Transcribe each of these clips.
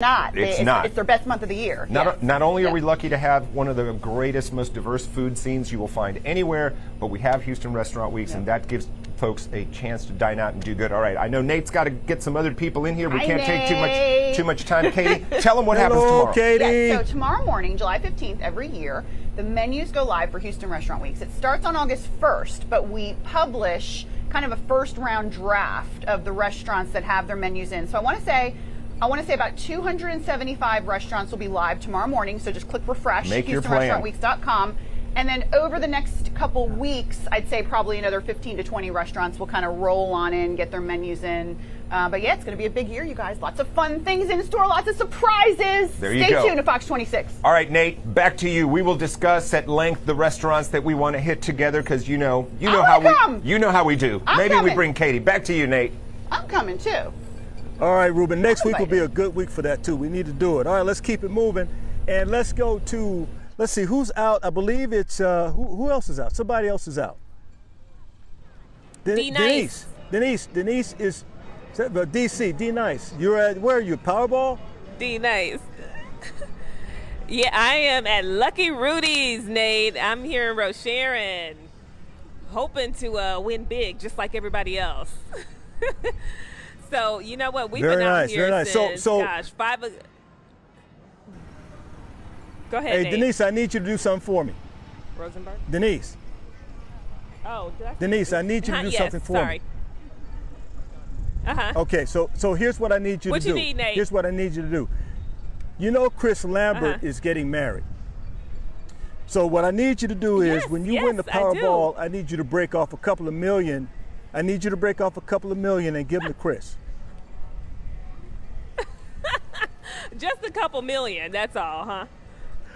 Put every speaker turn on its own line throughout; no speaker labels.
not.
It's not.
It's their best month of the year.
Not only are we lucky to have one of the greatest, most diverse food scenes you will find anywhere, but we have Houston Restaurant Weeks, and that gives folks a chance to dine out and do good. All right, I know Nate's got to get some other people in here. We can't take too much time. Katie, tell them what happens tomorrow.
Katie.
Yes, so tomorrow morning, July 15th, every year, the menus go live for Houston Restaurant Weeks. It starts on August 1st, but we publish kind of a first round draft of the restaurants that have their menus in. So I want to say about 275 restaurants will be live tomorrow morning. So just click refresh, HoustonRestaurantWeeks.com. And then over the next couple weeks, I'd say probably another 15 to 20 restaurants will kind of roll on in, get their menus in. But yeah, it's going to be a big year, you guys. Lots of fun things in store, lots of surprises.
There you go.
Stay tuned to Fox 26.
All right, Nate, back to you. We will discuss at length the restaurants that we want to hit together because you know how we do. Maybe we bring Katie. Back to you, Nate.
I'm coming too.
All right, Ruben. Next week will be a good week for that too. We need to do it. All right, let's keep it moving, and let's go to. Let's see who's out. I believe it's who else is out? Somebody else is out. Denise is DC. D Nice. You're at where are you? Powerball.
D Nice. Yeah, I am at Lucky Rudy's, Nate. I'm here in Rocheron, hoping to win big, just like everybody else. So you know what? We've been out here since gosh, Go ahead,
Hey,
Nate.
Denise, I need you to do something for me.
Rosenberg?
Denise.
Oh, did I?
Denise, I need you to do something for me. Okay, so here's what I need you to do.
What you need, Nate?
Here's what I need you to do. You know Chris Lambert is getting married. So what I need you to do is when you win the Powerball, I need you to break off a couple of million. I need you to break off a couple of million and give them to Chris.
Just a couple million, that's all, huh?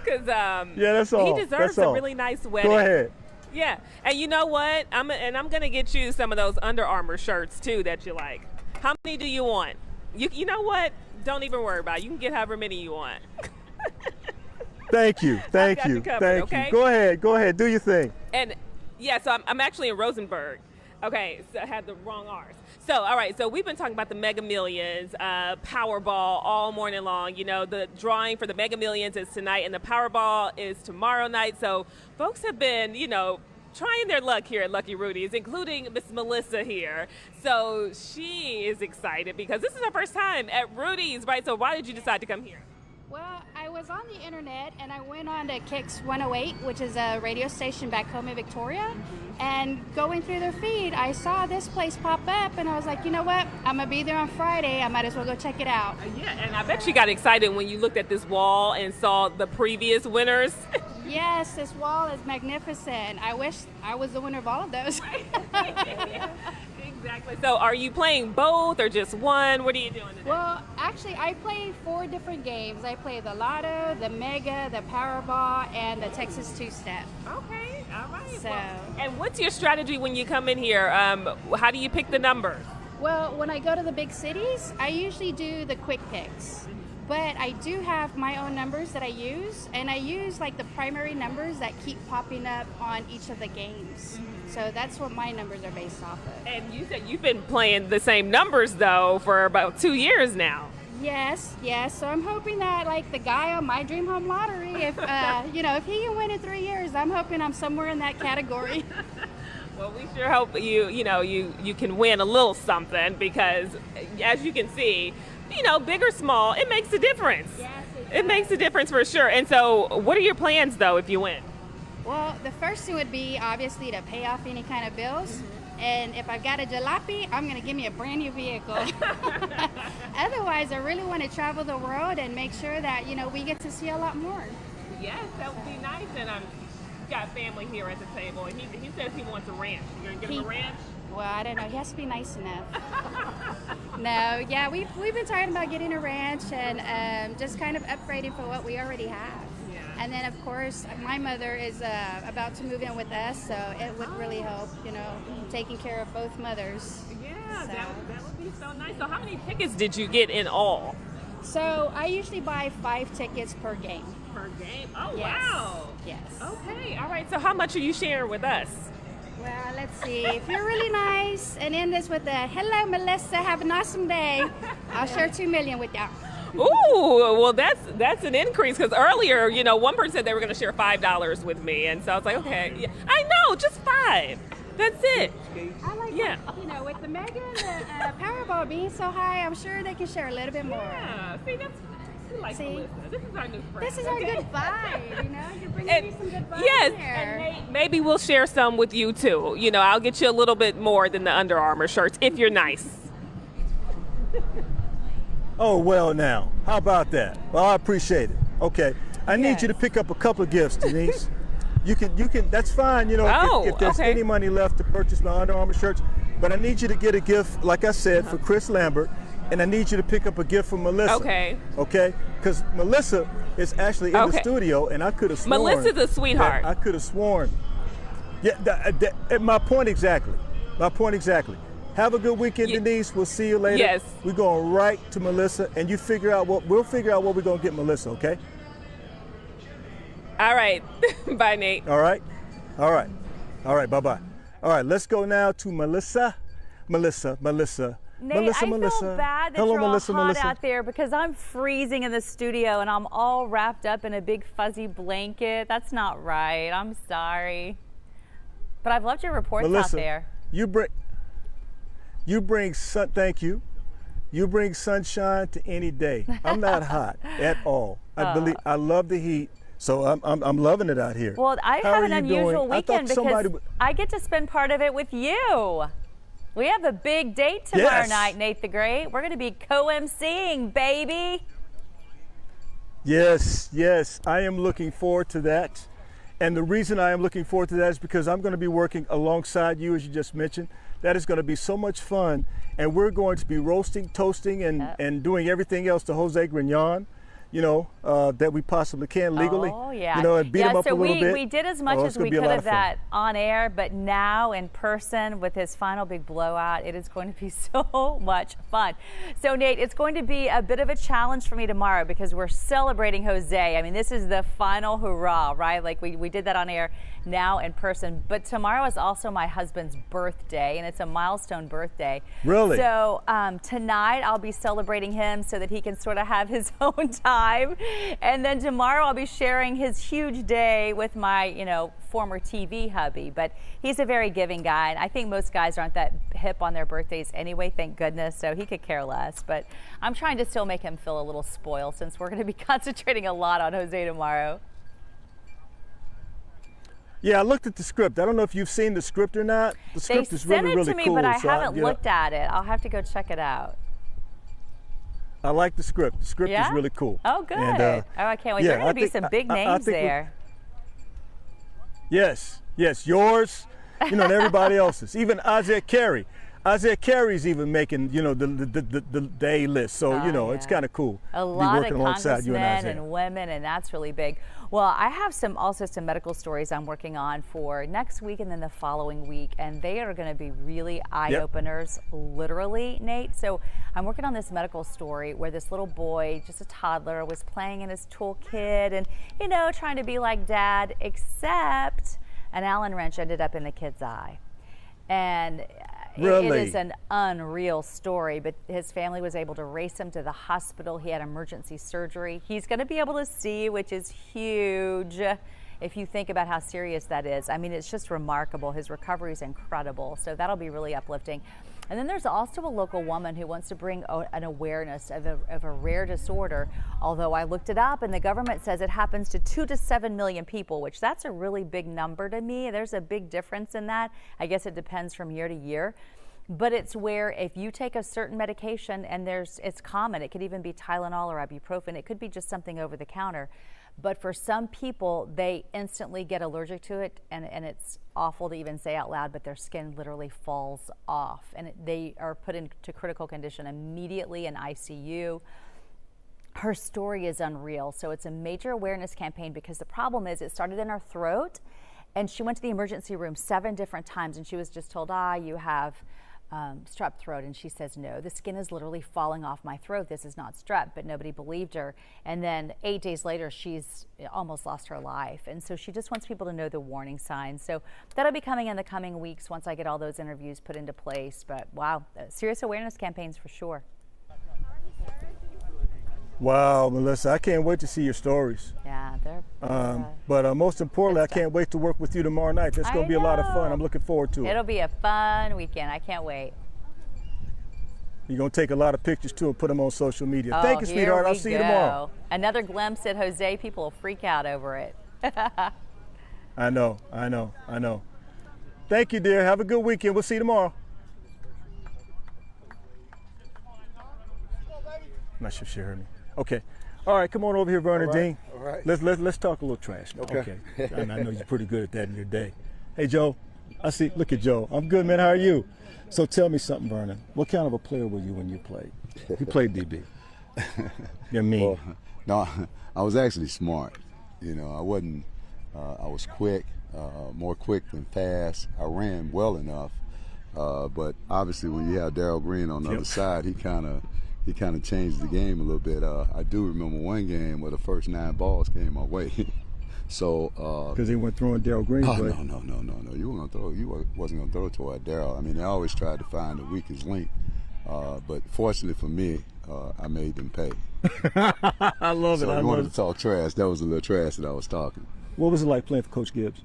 Because
that's all.
He deserves a really nice wedding.
Go ahead.
Yeah, and you know what? I'm gonna get you some of those Under Armour shirts too that you like. How many do you want? You know what? Don't even worry about it. You can get however many you want.
Thank you. Thank you. Go ahead. Do your thing.
And yeah, so I'm actually in Rosenberg. Okay, so I had the wrong R's. So, all right, so we've been talking about the Mega Millions, Powerball all morning long. You know, the drawing for the Mega Millions is tonight and the Powerball is tomorrow night. So folks have been, trying their luck here at Lucky Rudy's, including Miss Melissa here. So she is excited because this is her first time at Rudy's, right? So why did you decide to come here?
Well, I was on the internet and I went on to Kicks 108, which is a radio station back home in Victoria. And going through their feed, I saw this place pop up and I was like, you know what? I'm going to be there on Friday. I might as well go check it out.
Yeah, and I bet you got excited when you looked at this wall and saw the previous winners.
Yes, this wall is magnificent. I wish I was the winner of all of those.
Exactly. So are you playing both or just one? What are you doing today?
Well, actually, I play 4 different games. I play the Lotto, the Mega, the Powerball, and the Texas Two-Step.
Okay, all right.
So,
and what's your strategy when you come in here? How do you pick the numbers?
Well, when I go to the big cities, I usually do the quick picks. But I do have my own numbers that I use, and I use like the primary numbers that keep popping up on each of the games. So that's what my numbers are based off of.
And you said you've been playing the same numbers though for about 2 years now.
Yes. So I'm hoping that like the guy on my Dream Home Lottery, if if he can win in 3 years, I'm hoping I'm somewhere in that category.
Well, we sure hope you can win a little something because as you can see, big or small, it makes a difference.
Yes,
it makes a difference for sure. And so what are your plans, though, if you win?
Well, the first thing would be, obviously, to pay off any kind of bills. And if I've got a jalopy, I'm going to give me a brand new vehicle. Otherwise, I really want to travel the world and make sure that, we get to see a lot more.
Yes, that would be nice. And I've got family here at the table. And he says he wants a ranch. You're going to get him a ranch?
Well, I don't know. He has to be nice enough. No, yeah, we've been talking about getting a ranch and just kind of upgrading for what we already have.
Yeah.
And then, of course, my mother is about to move in with us, so it would really help, taking care of both mothers.
Yeah, so. that would be so nice. So how many tickets did you get in all?
So I usually buy 5 tickets per game.
Per game? Oh,
yes.
Wow.
Yes.
Okay, all right. So how much are you sharing with us?
Well, let's see. If you're really nice and end this with a hello, Melissa, have an awesome day, I'll share $2 million with y'all.
Ooh, well, that's an increase because earlier, you know, one person said they were going to share $5 with me, and so I was like, okay, yeah, I know, just 5. That's it.
I like,
Yeah.
you know, with the Mega and the Powerball being so high, I'm sure they can share a little bit more.
Yeah, see, that's like
See?
Melissa. This is our new friend.
This is our good vibe, you know? You're bringing me some good vibes
yes,
here.
and maybe we'll share some with you too. You know, I'll get you a little bit more than the Under Armour shirts if you're nice.
Oh, well now, how about that? Well, I appreciate it. Okay, I need you to pick up a couple of gifts, Denise. You can, that's fine, you know, if there's any money left to purchase my Under Armour shirts, but I need you to get a gift, like I said, for Chris Lambert, and I need you to pick up a gift for Melissa.
Okay.
Okay? Because Melissa is actually in the studio, and I could have sworn.
Melissa's a sweetheart.
I could have sworn. Yeah, my point exactly. My point exactly. Have a good weekend, Denise. We'll see you later.
Yes.
We're going right to Melissa, and we'll figure out what we're going to get Melissa, okay?
All right. Bye, Nate.
All right. Bye-bye. All right, let's go now to Melissa. Melissa.
Nate, I feel bad that
Hello,
you're
Melissa,
all hot out there because I'm freezing in the studio and I'm all wrapped up in a big fuzzy blanket. That's not right. I'm sorry. But I've loved your reports out there.
Thank you. You bring sunshine to any day. I'm not hot at all. I love the heat. So I'm loving it out here.
Well, I have an unusual weekend because I get to spend part of it with you. We have a big date tomorrow night, Nate the Great. We're going to be co-emceeing, baby.
Yes. I am looking forward to that. And the reason I am looking forward to that is because I'm going to be working alongside you, as you just mentioned. That is going to be so much fun. And we're going to be roasting, toasting, and doing everything else to Jose Grignon, you know, that we possibly can legally.
Oh, yeah.
You know, and beat him up a little bit.
We did as much as we could of that on air, but now in person with his final big blowout, it is going to be so much fun. So, Nate, it's going to be a bit of a challenge for me tomorrow because we're celebrating Jose. I mean, this is the final hurrah, right? Like we did that on air, now in person. But tomorrow is also my husband's birthday, and it's a milestone birthday.
Really?
So tonight I'll be celebrating him so that he can sort of have his own time. And then tomorrow I'll be sharing his huge day with my, you know, former TV hubby. But he's a very giving guy, and I think most guys aren't that hip on their birthdays anyway, thank goodness, so he could care less. But I'm trying to still make him feel a little spoiled since we're going to be concentrating a lot on Jose tomorrow.
Yeah, I looked at the script. I don't know if you've seen the script or not. The script is really, really cool.
They sent it to me, but I haven't looked at it. I'll have to go check it out.
I like the script. The script is really cool.
Oh, good.
And,
I can't wait. There are going to be some big names there.
Yes, yours, you know, and everybody else's. Even Isaiah Carey. Isaiah Carey's even making, you know, the A list. So, you know, it's kind of cool.
A lot of congressmen and women, and that's really big. Well, I have also some medical stories I'm working on for next week and then the following week, and they are going to be really eye-openers, literally, Nate. So I'm working on this medical story where this little boy, just a toddler, was playing in his toolkit and, you know, trying to be like dad, except an Allen wrench ended up in the kid's eye. And it is an unreal story, but his family was able to race him to the hospital. He had emergency surgery. He's going to be able to see, which is huge if you think about how serious that is. I mean, it's just remarkable. His recovery is incredible, so that'll be really uplifting. And then there's also a local woman who wants to bring an awareness of a rare disorder, although I looked it up and the government says it happens to 2 to 7 million people, which that's a really big number to me. There's a big difference in that. I guess it depends from year to year. But it's where if you take a certain medication and it's common, it could even be Tylenol or ibuprofen, it could be just something over the counter. But for some people, they instantly get allergic to it, and it's awful to even say out loud, but their skin literally falls off, and they are put into critical condition immediately in ICU. Her story is unreal, so it's a major awareness campaign because the problem is it started in her throat, and she went to the emergency room 7 different times, and she was just told, you have strep throat, and she says, no, the skin is literally falling off my throat. This is not strep, but nobody believed her. And then 8 days later, she's almost lost her life. And so she just wants people to know the warning signs. So that'll be coming in the coming weeks once I get all those interviews put into place. But wow, serious awareness campaigns for sure.
Wow, Melissa, I can't wait to see your stories.
Yeah,
but most importantly, I can't wait to work with you tomorrow night. That's going to be a lot of fun. I'm looking forward to it.
It'll be a fun weekend. I can't wait.
You're going to take a lot of pictures, too, and put them on social media. Thank you, sweetheart. I'll see you tomorrow.
Another glimpse at Jose. People will freak out over it.
I know. Thank you, dear. Have a good weekend. We'll see you tomorrow. I'm not sure she heard me. Okay. All right, come on over here, Vernon Dean.
All right.
Let's talk a little trash now. Okay. And I know you're pretty good at that in your day. Hey, Joe. Look at Joe. I'm good, man. How are you? So tell me something, Vernon. What kind of a player were you when you played? You played DB. You're mean.
Well, no, I was actually smart. You know, I wasn't. I was quick, more quick than fast. I ran well enough, but obviously when you have Darryl Green on the other side, he kind of changed the game a little bit. I do remember one game where the first 9 balls came my way. So
because he went throwing Darryl Green.
Oh, no! You weren't gonna throw. You wasn't gonna throw toward Darryl. I mean, they always tried to find the weakest link, but fortunately for me, I made them pay.
I love it.
So you wanted to talk trash. That was a little trash that I was talking.
What was it like playing for Coach Gibbs?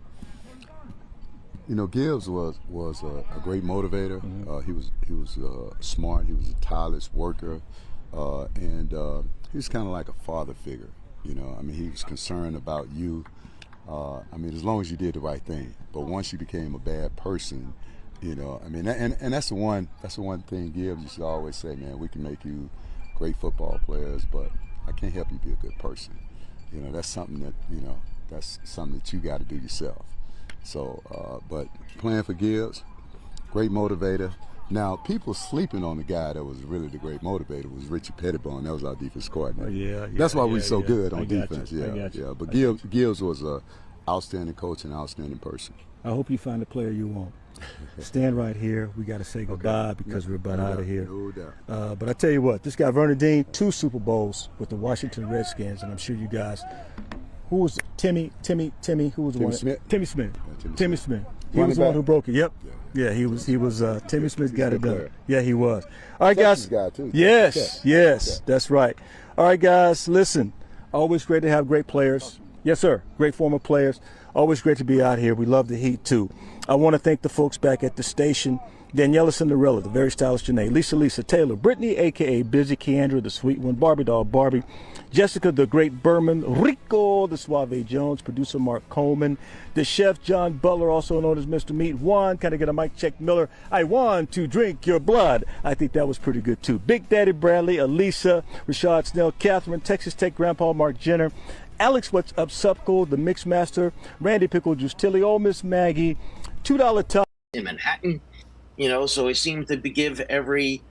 You know, Gibbs was a great motivator. He was smart. He was a tireless worker, and he was kind of like a father figure. You know, I mean, he was concerned about you. I mean, as long as you did the right thing. But once you became a bad person, you know, I mean, and that's the one thing Gibbs used to always say, man, we can make you great football players, but I can't help you be a good person. You know, that's something that you got to do yourself. So, but playing for Gibbs, great motivator. Now, people sleeping on the guy that was really the great motivator was Richie Pettibone. That was our defense coordinator. That's why we're so good on defense. Yeah. But Gibbs was an outstanding coach and an outstanding person.
I hope you find the player you want. Stand right here. We got to say goodbye because we're about out of here.
No doubt.
But I tell you what, this guy Vernon Dean, 2 Super Bowls with the Washington Redskins, and I'm sure you guys. Who was Timmy? Who was the one?
Smith.
Timmy Smith. Timmy Smith. He was the one who broke it. Yep. Yeah, he was. Timmy Smith got it done. Yeah, he was. All right, guys.
Guy too.
Yes, that's right. All right, guys. Listen, always great to have great players. Yes, sir. Great former players. Always great to be out here. We love the heat too. I want to thank the folks back at the station. Daniela Cinderella, the very stylish Janae, Lisa Taylor, Brittany, a.k.a. Busy, Keandra, the sweet one, Barbie doll Barbie, Jessica, the great Berman, Rico, the Suave Jones, producer Mark Coleman, the chef John Butler, also known as Mr. Meat, Juan, kind of get a mic check Miller, I want to drink your blood. I think that was pretty good too. Big Daddy Bradley, Elisa, Rashad Snell, Catherine, Texas Tech Grandpa Mark Jenner, Alex What's Up Supco, the Mix Master, Randy Pickle, Juice Tilly, Old Miss Maggie, $2 Top.
In Manhattan. You know, so he seemed to give every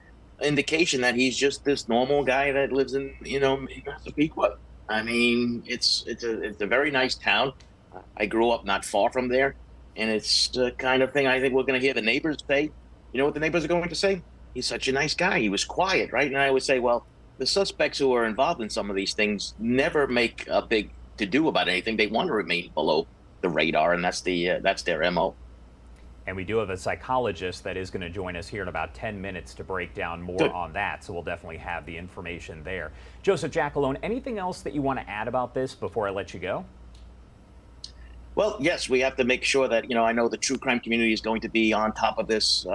indication that he's just this normal guy that lives in, you know, in Massapequa. I mean, it's a very nice town. I grew up not far from there, and it's the kind of thing I think we're going to hear the neighbors say. You know what the neighbors are going to say? He's such a nice guy. He was quiet, right? And I would say, well, the suspects who are involved in some of these things never make a big to-do about anything. They want to remain below the radar, and that's their MO.
And we do have a psychologist that is going to join us here in about 10 minutes to break down more on that. So we'll definitely have the information there. Joseph Jackalone, anything else that you want to add about this before I let you go?
Well, yes, we have to make sure that, you know, I know the true crime community is going to be on top of this.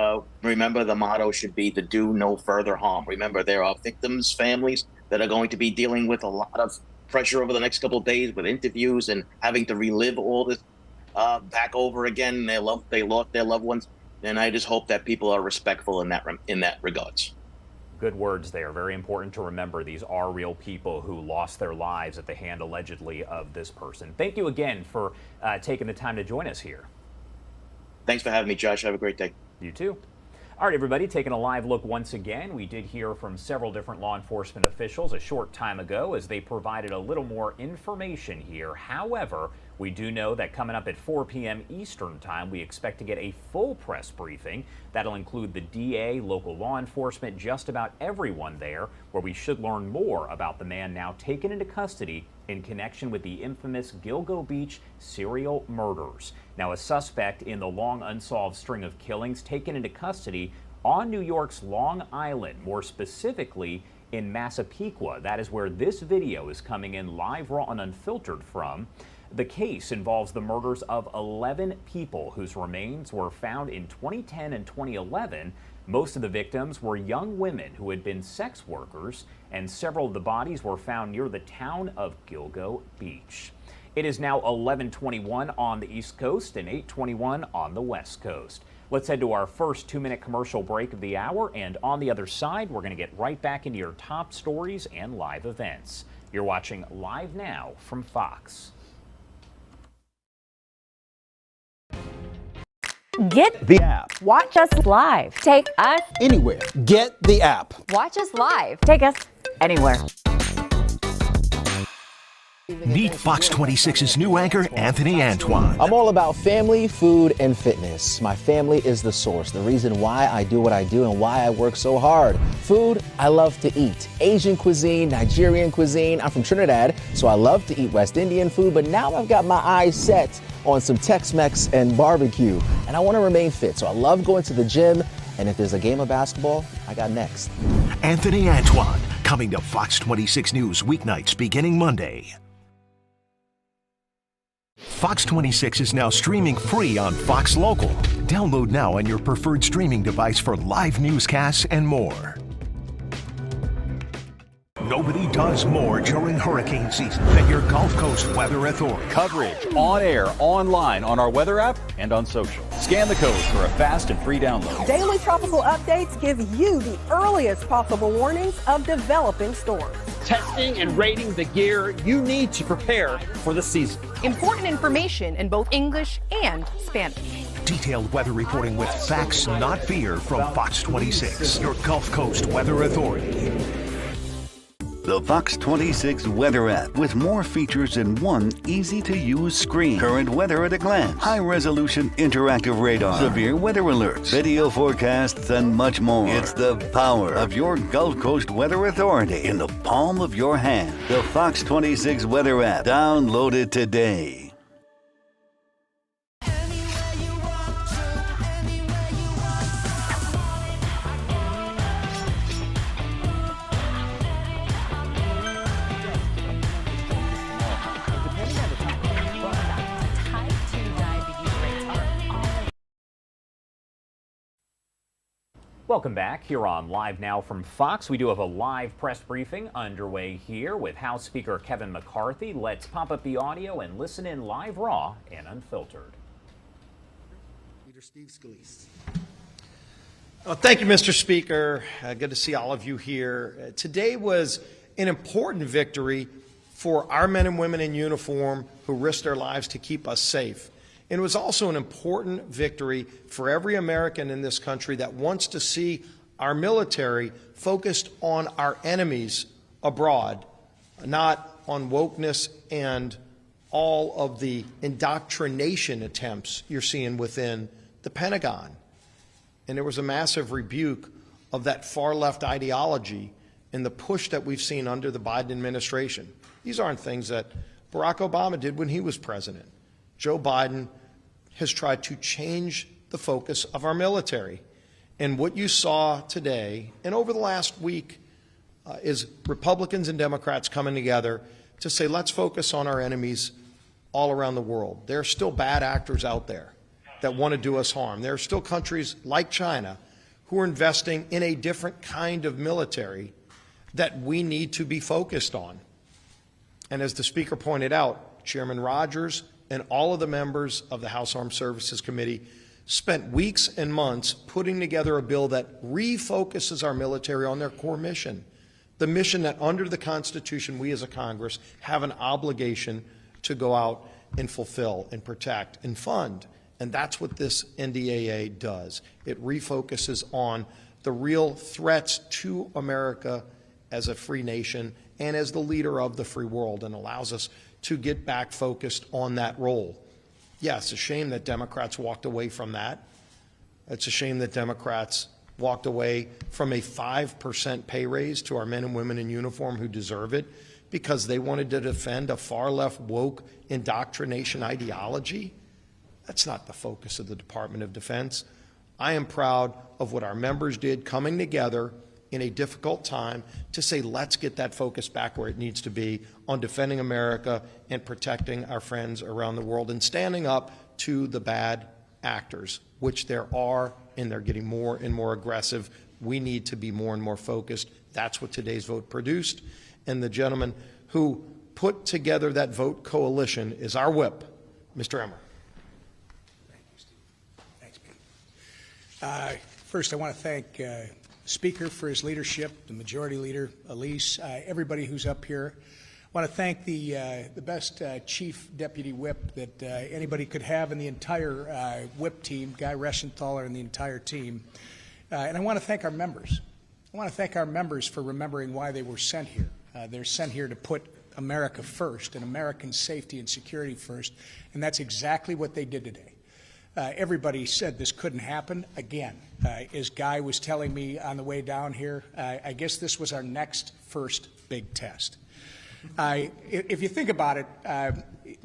Remember, the motto should be to do no further harm. Remember, there are victims' families that are going to be dealing with a lot of pressure over the next couple of days with interviews and having to relive all this back over again. They lost their loved ones, and I just hope that people are respectful in that regards.
Good words there. Very important to remember. These are real people who lost their lives at the hand, allegedly, of this person. Thank you again for taking the time to join us here.
Thanks for having me, Josh. Have a great day.
You too. All right, everybody, taking a live look once again. We did hear from several different law enforcement officials a short time ago as they provided a little more information here. However, we do know that coming up at 4 p.m. Eastern time, we expect to get a full press briefing. That'll include the DA, local law enforcement, just about everyone there, where we should learn more about the man now taken into custody in connection with the infamous Gilgo Beach serial murders. Now, a suspect in the long unsolved string of killings taken into custody on New York's Long Island, more specifically in Massapequa. That is where this video is coming in live, raw, and unfiltered from. The case involves the murders of 11 people whose remains were found in 2010 and 2011. Most of the victims were young women who had been sex workers, and several of the bodies were found near the town of Gilgo Beach. It is now 11:21 on the East Coast and 8:21 on the West Coast. Let's head to our first 2-minute commercial break of the hour, and on the other side, we're going to get right back into your top stories and live events. You're watching Live Now from Fox.
Get the app.
Watch us live. Take us
Anywhere. Get the app.
Watch us live. Take us anywhere.
Meet Fox 26's new anchor, Anthony Antoine.
I'm all about family, food, and fitness. My family is the source, the reason why I do what I do and why I work so hard. Food, I love to eat. Asian cuisine, Nigerian cuisine. I'm from Trinidad, so I love to eat West Indian food, but now I've got my eyes set on some Tex-Mex and barbecue, and I want to remain fit, so I love going to the gym, and if there's a game of basketball, I got next.
Anthony Antoine, coming to Fox 26 News weeknights beginning Monday. Fox 26 is now streaming free on Fox Local. Download now on your preferred streaming device for live newscasts and more. Nobody does more during hurricane season than your Gulf Coast Weather Authority.
Coverage on air, online, on our weather app, and on social. Scan the code for a fast and free download.
Daily tropical updates give you the earliest possible warnings of developing storms.
Testing and rating the gear you need to prepare for the season.
Important information in both English and Spanish.
Detailed weather reporting with facts, not fear, from Fox 26, your Gulf Coast Weather Authority.
The Fox 26 Weather app with more features in one easy-to-use screen. Current weather at a glance, high-resolution interactive radar, severe weather alerts, video forecasts, and much more. It's the power of your Gulf Coast Weather Authority in the palm of your hand. The Fox 26 Weather app. Download it today.
Welcome back here on Live Now from Fox. We do have a live press briefing underway here with House Speaker Kevin McCarthy. Let's pop up the audio and listen in live, raw, and unfiltered.
Leader Steve Scalise. Thank you, Mr. Speaker. Good to see all of you here. Today was an important victory for our men and women in uniform who risked their lives to keep us safe. And it was also an important victory for every American in this country that wants to see our military focused on our enemies abroad, not on wokeness and all of the indoctrination attempts you're seeing within the Pentagon. And there was a massive rebuke of that far-left ideology and the push that we've seen under the Biden administration. These aren't things that Barack Obama did when he was president. Joe Biden has tried to change the focus of our military. And what you saw today and over the last week is Republicans and Democrats coming together to say, let's focus on our enemies all around the world. There are still bad actors out there that want to do us harm. There are still countries like China who are investing in a different kind of military that we need to be focused on. And as the Speaker pointed out, Chairman Rogers and all of the members of the House Armed Services Committee spent weeks and months putting together a bill that refocuses our military on their core mission, the mission that under the Constitution we as a Congress have an obligation to go out and fulfill and protect and fund. And that's what this NDAA does. It refocuses on the real threats to America as a free nation and as the leader of the free world, and allows us to get back focused on that role. Yeah, it's a shame that Democrats walked away from that. It's a shame that Democrats walked away from a 5% pay raise to our men and women in uniform who deserve it because they wanted to defend a far-left woke indoctrination ideology. That's not the focus of the Department of Defense. I am proud of what our members did coming together in a difficult time to say, let's get that focus back where it needs to be on defending America and protecting our friends around the world and standing up to the bad actors, which there are, and they're getting more and more aggressive. We need to be more and more focused. That's what today's vote produced. And the gentleman who put together that vote coalition is our whip, Mr. Emmer.
Thank you, Steve. Thanks, Pete. First, I want to thank the Speaker for his leadership, the Majority Leader, Elise, everybody who's up here. I want to thank the best Chief Deputy Whip that anybody could have in the entire Whip team, Guy Reschenthaler and the entire team. And I want to thank our members. I want to thank our members for remembering why they were sent here. They're sent here to put America first and American safety and security first, and that's exactly what they did today. Everybody said this couldn't happen. Again, as Guy was telling me on the way down here, I guess this was our next first big test. If you think about it,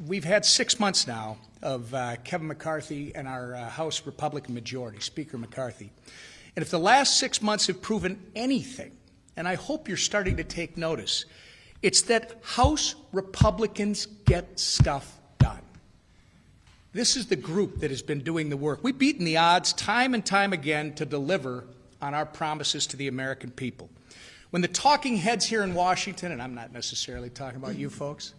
we've had 6 months now of Kevin McCarthy and our House Republican majority, Speaker McCarthy. And if the last 6 months have proven anything, and I hope you're starting to take notice, it's that House Republicans get stuff done. This is the group that has been doing the work. We've beaten the odds time and time again to deliver on our promises to the American people. When the talking heads here in Washington, and I'm not necessarily talking about you folks,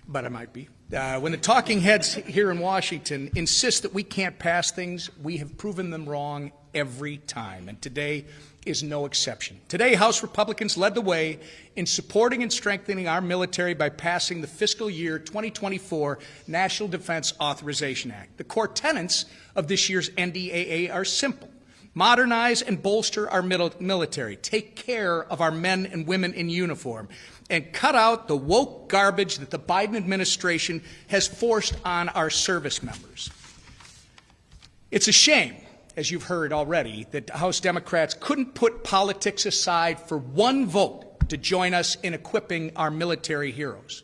but I might be, when the talking heads here in Washington insist that we can't pass things, we have proven them wrong every time, and today is no exception. Today, House Republicans led the way in supporting and strengthening our military by passing the fiscal year 2024 National Defense Authorization Act. The core tenets of this year's NDAA are simple. Modernize and bolster our military, take care of our men and women in uniform, and cut out the woke garbage that the Biden administration has forced on our service members. It's a shame, as you've heard already, that House Democrats couldn't put politics aside for one vote to join us in equipping our military heroes.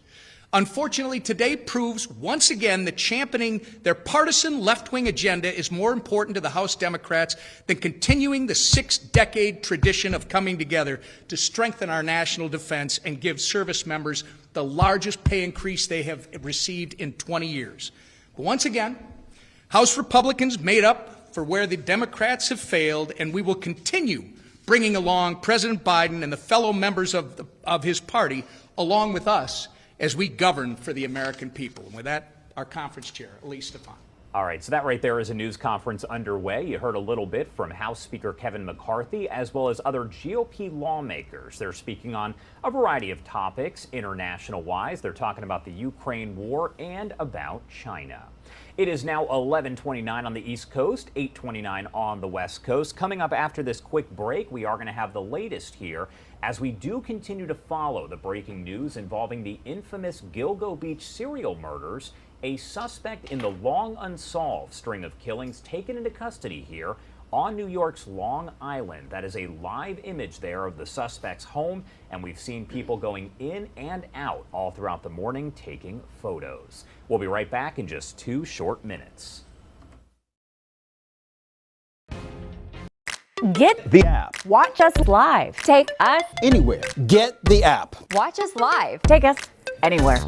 Unfortunately, today proves once again that championing their partisan left-wing agenda is more important to the House Democrats than continuing the 6-decade tradition of coming together to strengthen our national defense and give service members the largest pay increase they have received in 20 years. But once again, House Republicans made up for where the Democrats have failed, and we will continue bringing along President Biden and the fellow members of his party along with us as we govern for the American people. And with that, our conference chair, Elise Stefanik.
All right, so that right there is a news conference underway. You heard a little bit from House Speaker Kevin McCarthy as well as other GOP lawmakers. They're speaking on a variety of topics international-wise. They're talking about the Ukraine war and about China. It is now 11:29 on the East Coast, 8:29 on the West Coast. Coming up after this quick break, we are going to have the latest here as we do continue to follow the breaking news involving the infamous Gilgo Beach serial murders, a suspect in the long unsolved string of killings taken into custody here on New York's Long Island. That is a live image there of the suspect's home, and we've seen people going in and out all throughout the morning taking photos. We'll be right back in just 2 short minutes.
Get the app. Watch us live. Take us
anywhere. Get the app.
Watch us live. Take us anywhere.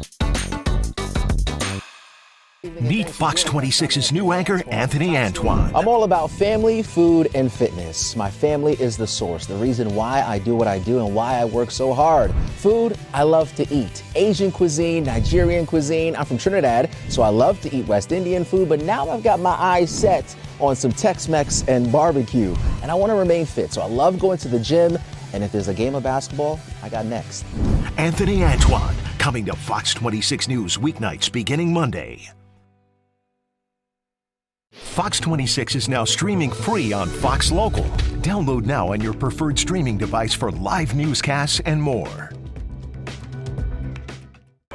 Meet Fox 26's new anchor, Anthony Antoine.
I'm all about family, food, and fitness. My family is the source, the reason why I do what I do and why I work so hard. Food, I love to eat. Asian cuisine, Nigerian cuisine. I'm from Trinidad, so I love to eat West Indian food, but now I've got my eyes set on some Tex-Mex and barbecue. And I want to remain fit, so I love going to the gym. And if there's a game of basketball, I got next.
Anthony Antoine, coming to Fox 26 News weeknights beginning Monday. Fox 26 is now streaming free on Fox Local. Download now on your preferred streaming device for live newscasts and more.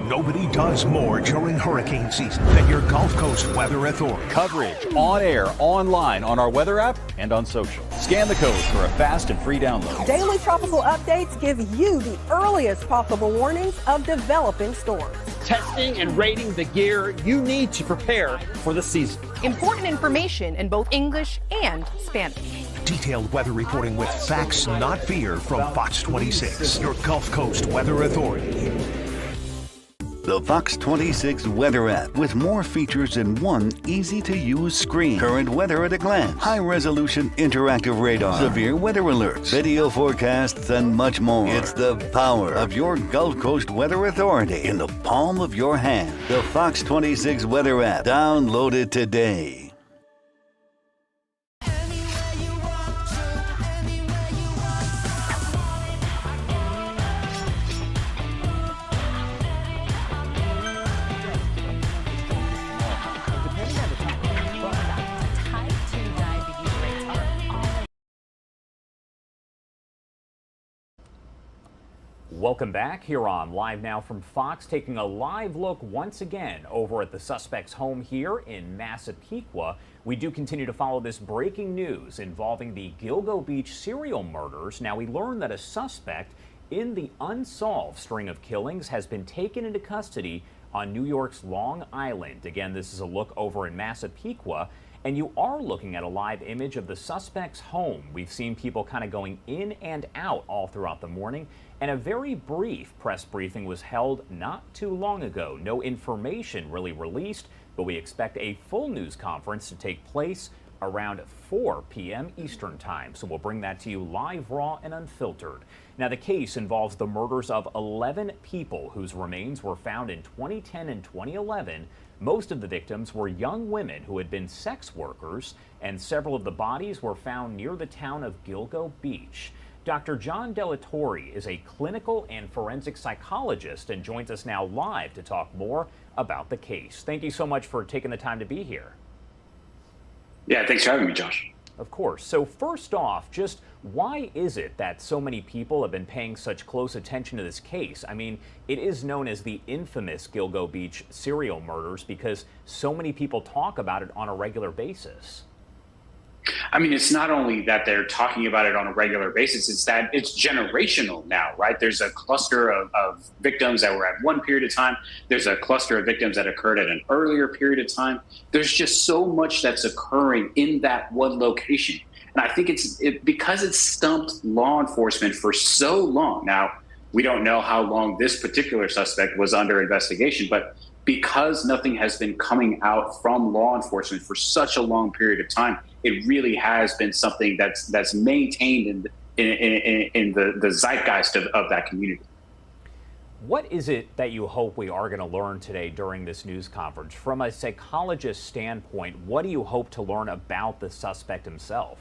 Nobody does more during hurricane season than your Gulf Coast Weather Authority.
Coverage on air, online, on our weather app, and on social. Scan the code for a fast and free download.
Daily tropical updates give you the earliest possible warnings of developing storms.
Testing and rating the gear you need to prepare for the season.
Important information in both English and Spanish.
Detailed weather reporting with facts, not fear, from Fox 26, your Gulf Coast Weather Authority.
The Fox 26 Weather app with more features in one easy-to-use screen. Current weather at a glance, high-resolution interactive radar, severe weather alerts, video forecasts, and much more. It's the power of your Gulf Coast Weather Authority in the palm of your hand. The Fox 26 Weather app. Download it today.
Welcome back here on Live Now from Fox, taking a live look once again over at the suspect's home here in Massapequa. We do continue to follow this breaking news involving the Gilgo Beach serial murders. Now, we learned that a suspect in the unsolved string of killings has been taken into custody on New York's Long Island. Again, this is a look over in Massapequa. And you are looking at a live image of the suspect's home. We've seen people kind of going in and out all throughout the morning. And a very brief press briefing was held not too long ago. No information really released, but we expect a full news conference to take place around 4 p.m. Eastern Time. So we'll bring that to you live, raw, and unfiltered. Now, the case involves the murders of 11 people whose remains were found in 2010 and 2011. Most of the victims were young women who had been sex workers, and several of the bodies were found near the town of Gilgo Beach. Dr. John Delatorre is a clinical and forensic psychologist and joins us now live to talk more about the case. Thank you so much for taking the time to be here.
Yeah, thanks for having me, Josh.
Of course. So first off, just why is it that so many people have been paying such close attention to this case? I mean, it is known as the infamous Gilgo Beach serial murders because so many people talk about it on a regular basis.
I mean, it's not only that they're talking about it on a regular basis, it's that it's generational now, right? There's a cluster of victims that were at one period of time. There's a cluster of victims that occurred at an earlier period of time. There's just so much that's occurring in that one location. And I think because it's stumped law enforcement for so long. Now, we don't know how long this particular suspect was under investigation, but because nothing has been coming out from law enforcement for such a long period of time, it really has been something that's maintained in the zeitgeist of that community.
What is it that you hope we are going to learn today during this news conference? From a psychologist standpoint, what do you hope to learn about the suspect himself?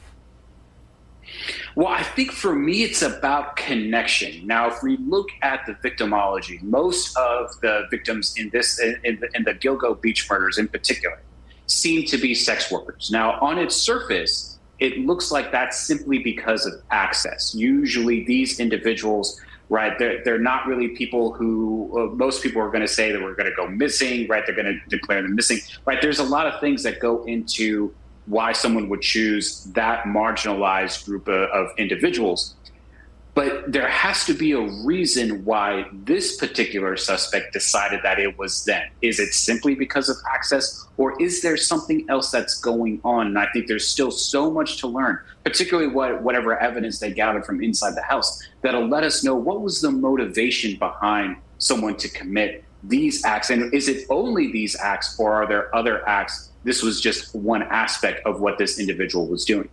Well, I think for me, it's about connection. Now, if we look at the victimology, most of the victims in the Gilgo Beach murders in particular seem to be sex workers. Now, on its surface, it looks like that's simply because of access. Usually these individuals, right, they're not really people who, most people are going to say that we're going to go missing, right? They're going to declare them missing, right? There's a lot of things that go into why someone would choose that marginalized group of individuals. But there has to be a reason why this particular suspect decided that it was them. Is it simply because of access, or is there something else that's going on? And I think there's still so much to learn, particularly whatever evidence they gathered from inside the house, that'll let us know what was the motivation behind someone to commit these acts. And is it only these acts, or are there other acts? This was just one aspect of what this individual was doing.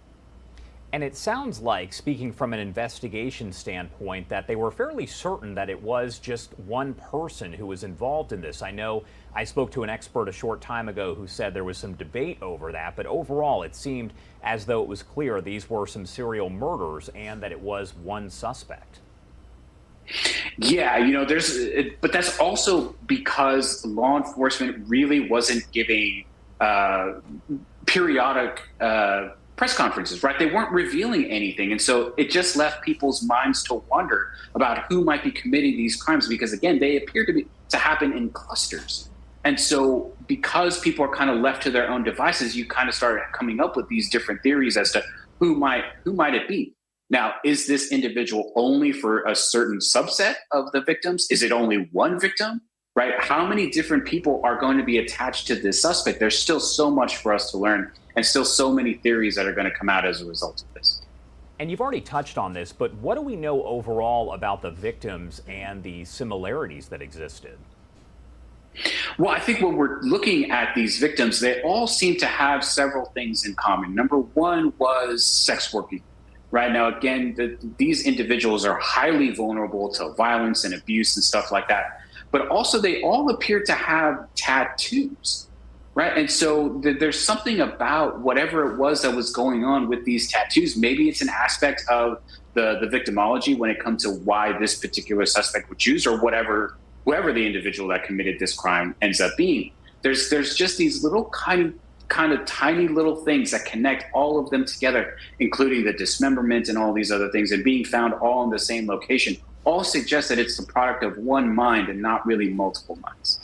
And it sounds like, speaking from an investigation standpoint, that they were fairly certain that it was just one person who was involved in this. I know I spoke to an expert a short time ago who said there was some debate over that, but overall it seemed as though it was clear these were some serial murders and that it was one suspect.
Yeah, but that's also because law enforcement really wasn't giving periodic press conferences, right? They weren't revealing anything. And so it just left people's minds to wonder about who might be committing these crimes, because again, they appear to happen in clusters. And so because people are kind of left to their own devices, you kind of start coming up with these different theories as to who might it be. Now, is this individual only for a certain subset of the victims? Is it only one victim? Right? How many different people are going to be attached to this suspect? There's still so much for us to learn, and still so many theories that are going to come out as a result of this.
And you've already touched on this, but what do we know overall about the victims and the similarities that existed?
Well, I think when we're looking at these victims, they all seem to have several things in common. Number one was sex working. Right now, again, these individuals are highly vulnerable to violence and abuse and stuff like that. But also, they all appear to have tattoos, right? And so there's something about whatever it was that was going on with these tattoos. Maybe it's an aspect of the victimology when it comes to why this particular suspect was used, or whoever the individual that committed this crime ends up being. There's just these little kind of tiny little things that connect all of them together, including the dismemberment and all these other things, and being found all in the same location, all suggest that it's the product of one mind and not really multiple minds.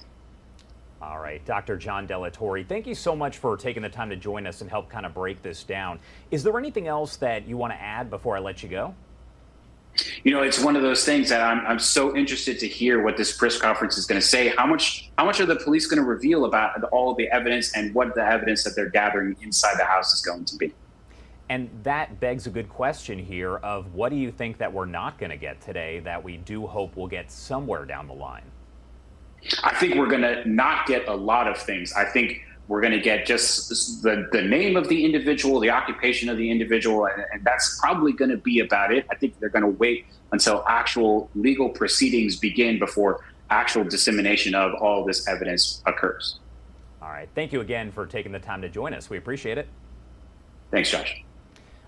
All right, Dr. John Delatorre, thank you so much for taking the time to join us and help kind of break this down. Is there anything else that you want to add before I let you go?
You know, it's one of those things that I'm so interested to hear what this press conference is going to say. How much are the police going to reveal about all of the evidence and what the evidence that they're gathering inside the house is going to be?
And that begs a good question here of what do you think that we're not going to get today that we do hope we'll get somewhere down the line?
I think we're going to not get a lot of things. I think we're going to get just the name of the individual, the occupation of the individual, and that's probably going to be about it. I think they're going to wait until actual legal proceedings begin before actual dissemination of all this evidence occurs.
All right. Thank you again for taking the time to join us. We appreciate it.
Thanks, Josh.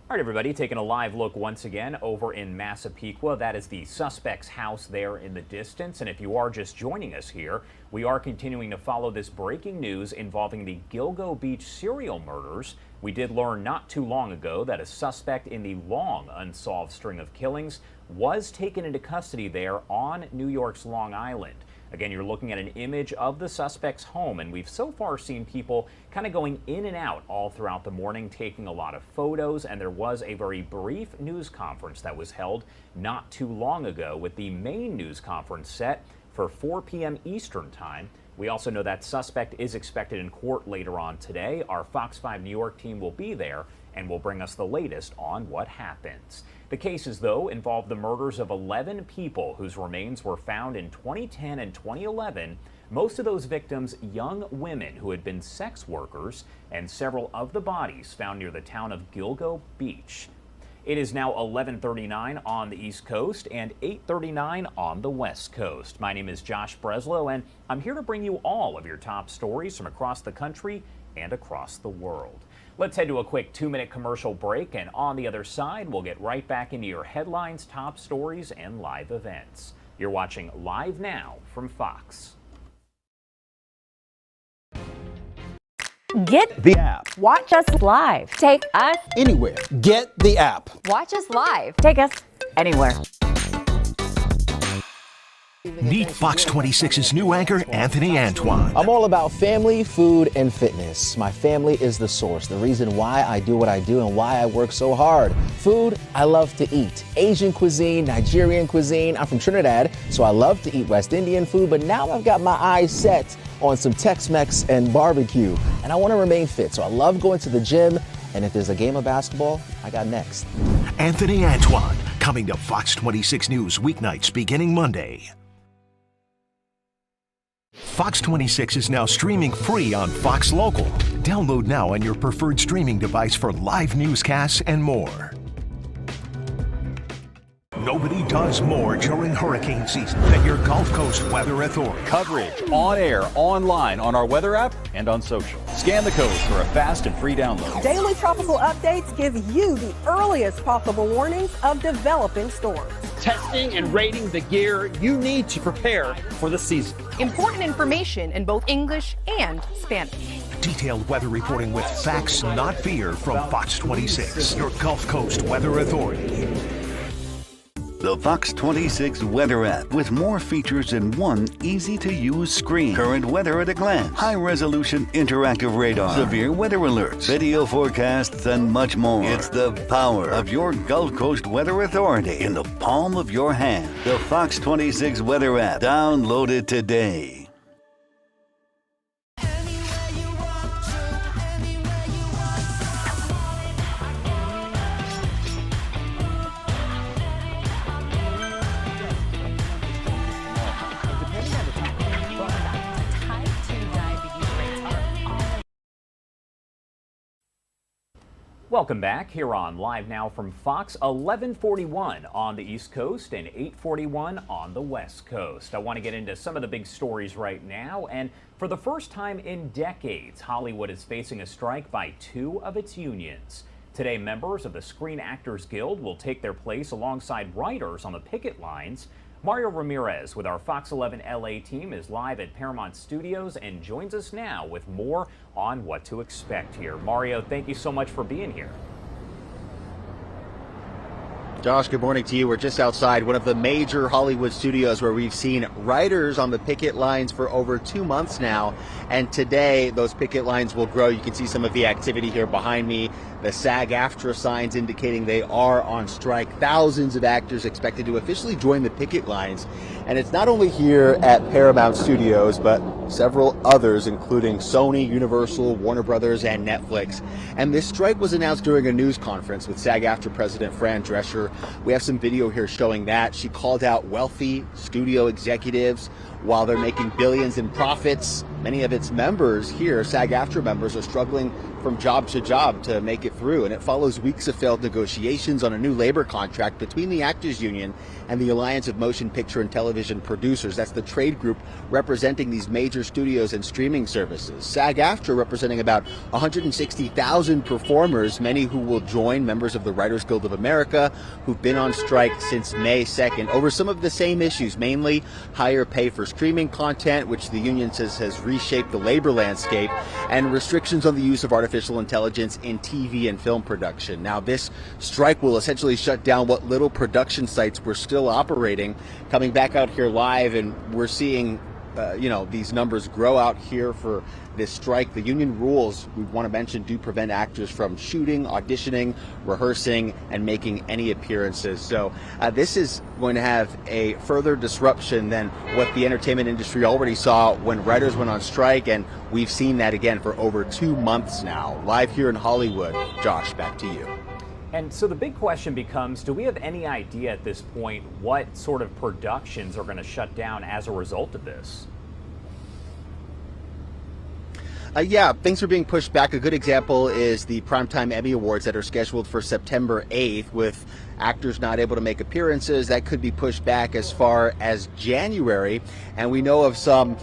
All right, everybody, taking a live look once again over in Massapequa. That is the suspect's house there in the distance. And if you are just joining us here, we are continuing to follow this breaking news involving the Gilgo Beach serial murders. We did learn not too long ago that a suspect in the long unsolved string of killings was taken into custody there on New York's Long Island. Again, you're looking at an image of the suspect's home, and we've so far seen people kind of going in and out all throughout the morning, taking a lot of photos, and there was a very brief news conference that was held not too long ago with the main news conference set for 4 p.m. Eastern Time. We also know that suspect is expected in court later on today. Our Fox 5 New York team will be there and will bring us the latest on what happens. The cases, though, involve the murders of 11 people whose remains were found in 2010 and 2011. Most of those victims, young women who had been sex workers, and several of the bodies found near the town of Gilgo Beach. It is now 11:39 on the East Coast and 8:39 on the West Coast. My name is Josh Breslow, and I'm here to bring you all of your top stories from across the country and across the world. Let's head to a quick 2-minute commercial break, and on the other side, we'll get right back into your headlines, top stories, and live events. You're watching Live Now from Fox.
Get the app. Watch us live. Take us
anywhere. Get the app.
Watch us live. Take us anywhere.
Meet Fox 26's new anchor, Anthony Antoine.
I'm all about family, food, and fitness. My family is the source, the reason why I do what I do and why I work so hard. Food, I love to eat. Asian cuisine, Nigerian cuisine. I'm from Trinidad, so I love to eat West Indian food, but now I've got my eyes set on some Tex-Mex and barbecue, and I want to remain fit, so I love going to the gym, and if there's a game of basketball, I got next.
Anthony Antoine, coming to Fox 26 News weeknights beginning Monday. Fox 26 is now streaming free on Fox Local. Download now on your preferred streaming device for live newscasts and more. Nobody does more during hurricane season than your Gulf Coast Weather Authority.
Coverage on air, online, on our weather app, and on social. Scan the code for a fast and free download.
Daily tropical updates give you the earliest possible warnings of developing storms.
Testing and rating the gear you need to prepare for the season.
Important information in both English and Spanish.
Detailed weather reporting with facts, not fear, from Fox 26, your Gulf Coast Weather Authority.
The Fox 26 Weather app with more features in one easy-to-use screen. Current weather at a glance, high-resolution interactive radar, severe weather alerts, video forecasts, and much more. It's the power of your Gulf Coast Weather Authority in the palm of your hand. The Fox 26 Weather app. Download it today.
Welcome back here on Live Now from Fox, 11:41 on the East Coast and 8:41 on the West Coast. I want to get into some of the big stories right now, and for the first time in decades, Hollywood is facing a strike by 2 of its unions. Today, members of the Screen Actors Guild will take their place alongside writers on the picket lines. Mario Ramirez with our Fox 11 LA team is live at Paramount Studios and joins us now with more on what to expect here. Mario, thank you so much for being here.
Josh, good morning to you. We're just outside one of the major Hollywood studios where we've seen writers on the picket lines for over 2 months now. And today, those picket lines will grow. You can see some of the activity here behind me. The SAG-AFTRA signs indicating they are on strike. Thousands of actors expected to officially join the picket lines. And it's not only here at Paramount Studios, but several others, including Sony, Universal, Warner Brothers, and Netflix. And this strike was announced during a news conference with SAG-AFTRA President Fran Drescher. We have some video here showing that. She called out wealthy studio executives while they're making billions in profits. Many of its members here, SAG-AFTRA members, are struggling from job to job to make it through. And it follows weeks of failed negotiations on a new labor contract between the Actors Union and the Alliance of Motion Picture and Television Producers. That's the trade group representing these major studios and streaming services. SAG-AFTRA representing about 160,000 performers, many who will join members of the Writers Guild of America, who've been on strike since May 2nd over some of the same issues, mainly higher pay for streaming content, which the union says has reshaped the labor landscape, and restrictions on the use of artificial intelligence in TV and film production. Now, this strike will essentially shut down what little production sites were still operating. Coming back out here live, and we're seeing these numbers grow out here for this strike. The union rules, we want to mention, do prevent actors from shooting, auditioning, rehearsing, and making any appearances. So this is going to have a further disruption than what the entertainment industry already saw when writers went on strike, and we've seen that again for over 2 months now. Live here in Hollywood, Josh, back to you.
And so the big question becomes, do we have any idea at this point what sort of productions are going to shut down as a result of this?
Yeah, things are being pushed back. A good example is the Primetime Emmy Awards that are scheduled for September 8th, with actors not able to make appearances. That could be pushed back as far as January. And we know of some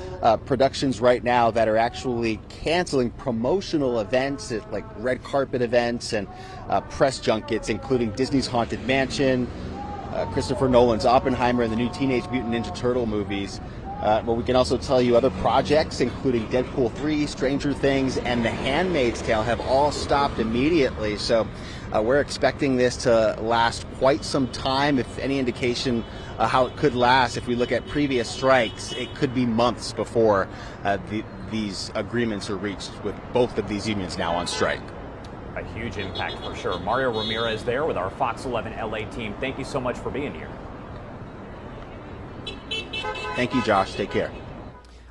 productions right now that are actually canceling promotional events, like red carpet events and press junkets, including Disney's Haunted Mansion, Christopher Nolan's Oppenheimer, and the new Teenage Mutant Ninja Turtle movies. But we can also tell you other projects, including Deadpool 3, Stranger Things, and The Handmaid's Tale, have all stopped immediately. So we're expecting this to last quite some time. If any indication how it could last, if we look at previous strikes, it could be months before these agreements are reached, with both of these unions now on strike.
A huge impact for sure. Mario Ramirez there with our Fox 11 LA team. Thank you so much for being here.
Thank you, Josh. Take care.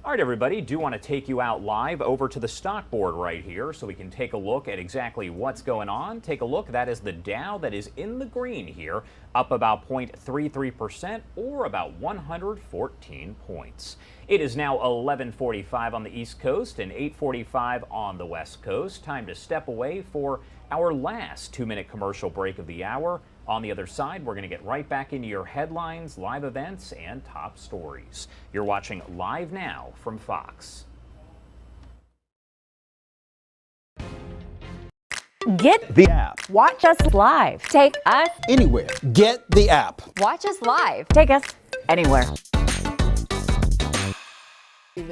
All right, everybody, do want to take you out live over to the stock board right here so we can take a look at exactly what's going on. Take a look. That is the Dow that is in the green here, up about 0.33% or about 114 points. It is now 11:45 on the East Coast and 8:45 on the West Coast. Time to step away for our last 2-minute commercial break of the hour. On the other side, we're going to get right back into your headlines, live events, and top stories. You're watching Live Now from Fox.
Get the app. Watch us live. Take us
anywhere. Get the app.
Watch us live. Take us anywhere.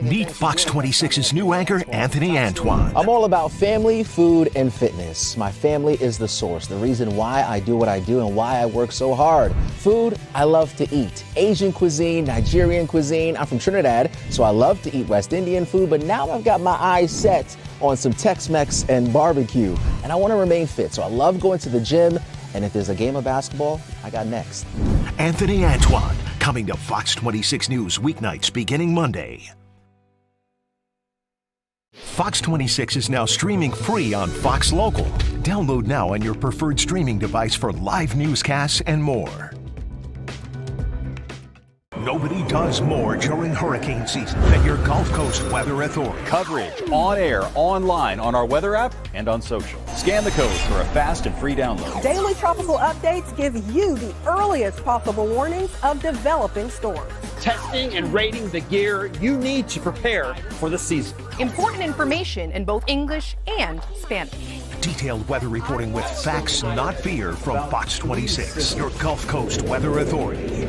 Meet Fox 26's new anchor, Anthony Antoine.
I'm all about family, food, and fitness. My family is the source, the reason why I do what I do and why I work so hard. Food, I love to eat. Asian cuisine, Nigerian cuisine. I'm from Trinidad, so I love to eat West Indian food, but now I've got my eyes set on some Tex-Mex and barbecue, and I want to remain fit, so I love going to the gym, and if there's a game of basketball, I got next.
Anthony Antoine, coming to Fox 26 News weeknights beginning Monday. Fox 26 is now streaming free on Fox Local. Download now on your preferred streaming device for live newscasts and more. Nobody does more during hurricane season than your Gulf Coast Weather Authority.
Coverage on air, online, on our weather app, and on social. Scan the code for a fast and free download.
Daily tropical updates give you the earliest possible warnings of developing storms.
Testing and rating the gear you need to prepare for the season.
Important information in both English and Spanish.
Detailed weather reporting with facts, not fear, from Fox 26, your Gulf Coast Weather Authority.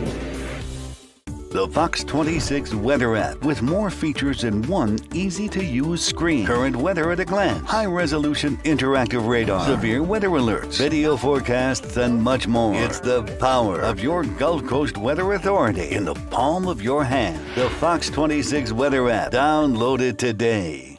The Fox 26 Weather app with more features in one easy-to-use screen. Current weather at a glance, high-resolution interactive radar, severe weather alerts, video forecasts, and much more. It's the power of your Gulf Coast Weather Authority in the palm of your hand. The Fox 26 Weather app. Download it today.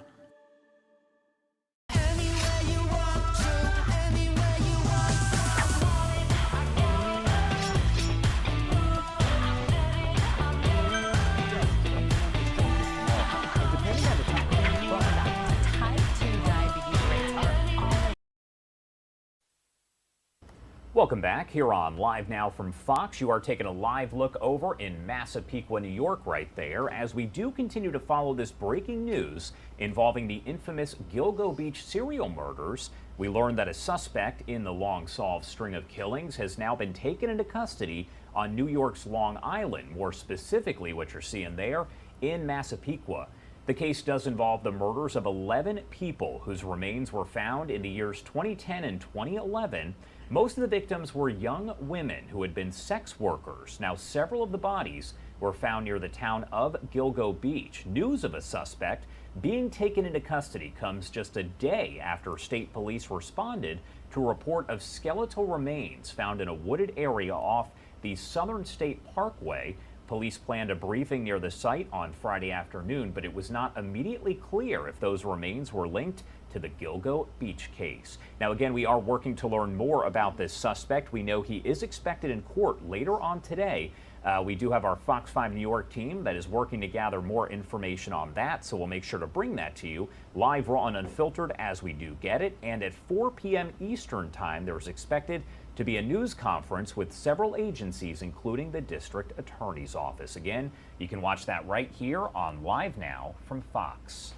Welcome back here on Live Now from Fox. You are taking a live look over in Massapequa, New York right there as we do continue to follow this breaking news involving the infamous Gilgo Beach serial murders. We learned that a suspect in the long-solved string of killings has now been taken into custody on New York's Long Island, more specifically what you're seeing there in Massapequa. The case does involve the murders of 11 people whose remains were found in the years 2010 and 2011. Most of the victims were young women who had been sex workers. Now, several of the bodies were found near the town of Gilgo Beach. News of a suspect being taken into custody comes just a day after state police responded to a report of skeletal remains found in a wooded area off the Southern State Parkway. Police planned a briefing near the site on Friday afternoon, but it was not immediately clear if those remains were linked to the Gilgo Beach case. Now, again, we are working to learn more about this suspect. We know he is expected in court later on today. We do have our Fox 5 New York team that is working to gather more information on that, so we'll make sure to bring that to you live, raw, and unfiltered as we do get it. And at 4 p.m. Eastern Time, there is expected to be a news conference with several agencies, including the District Attorney's Office. Again, you can watch that right here on Live Now from Fox.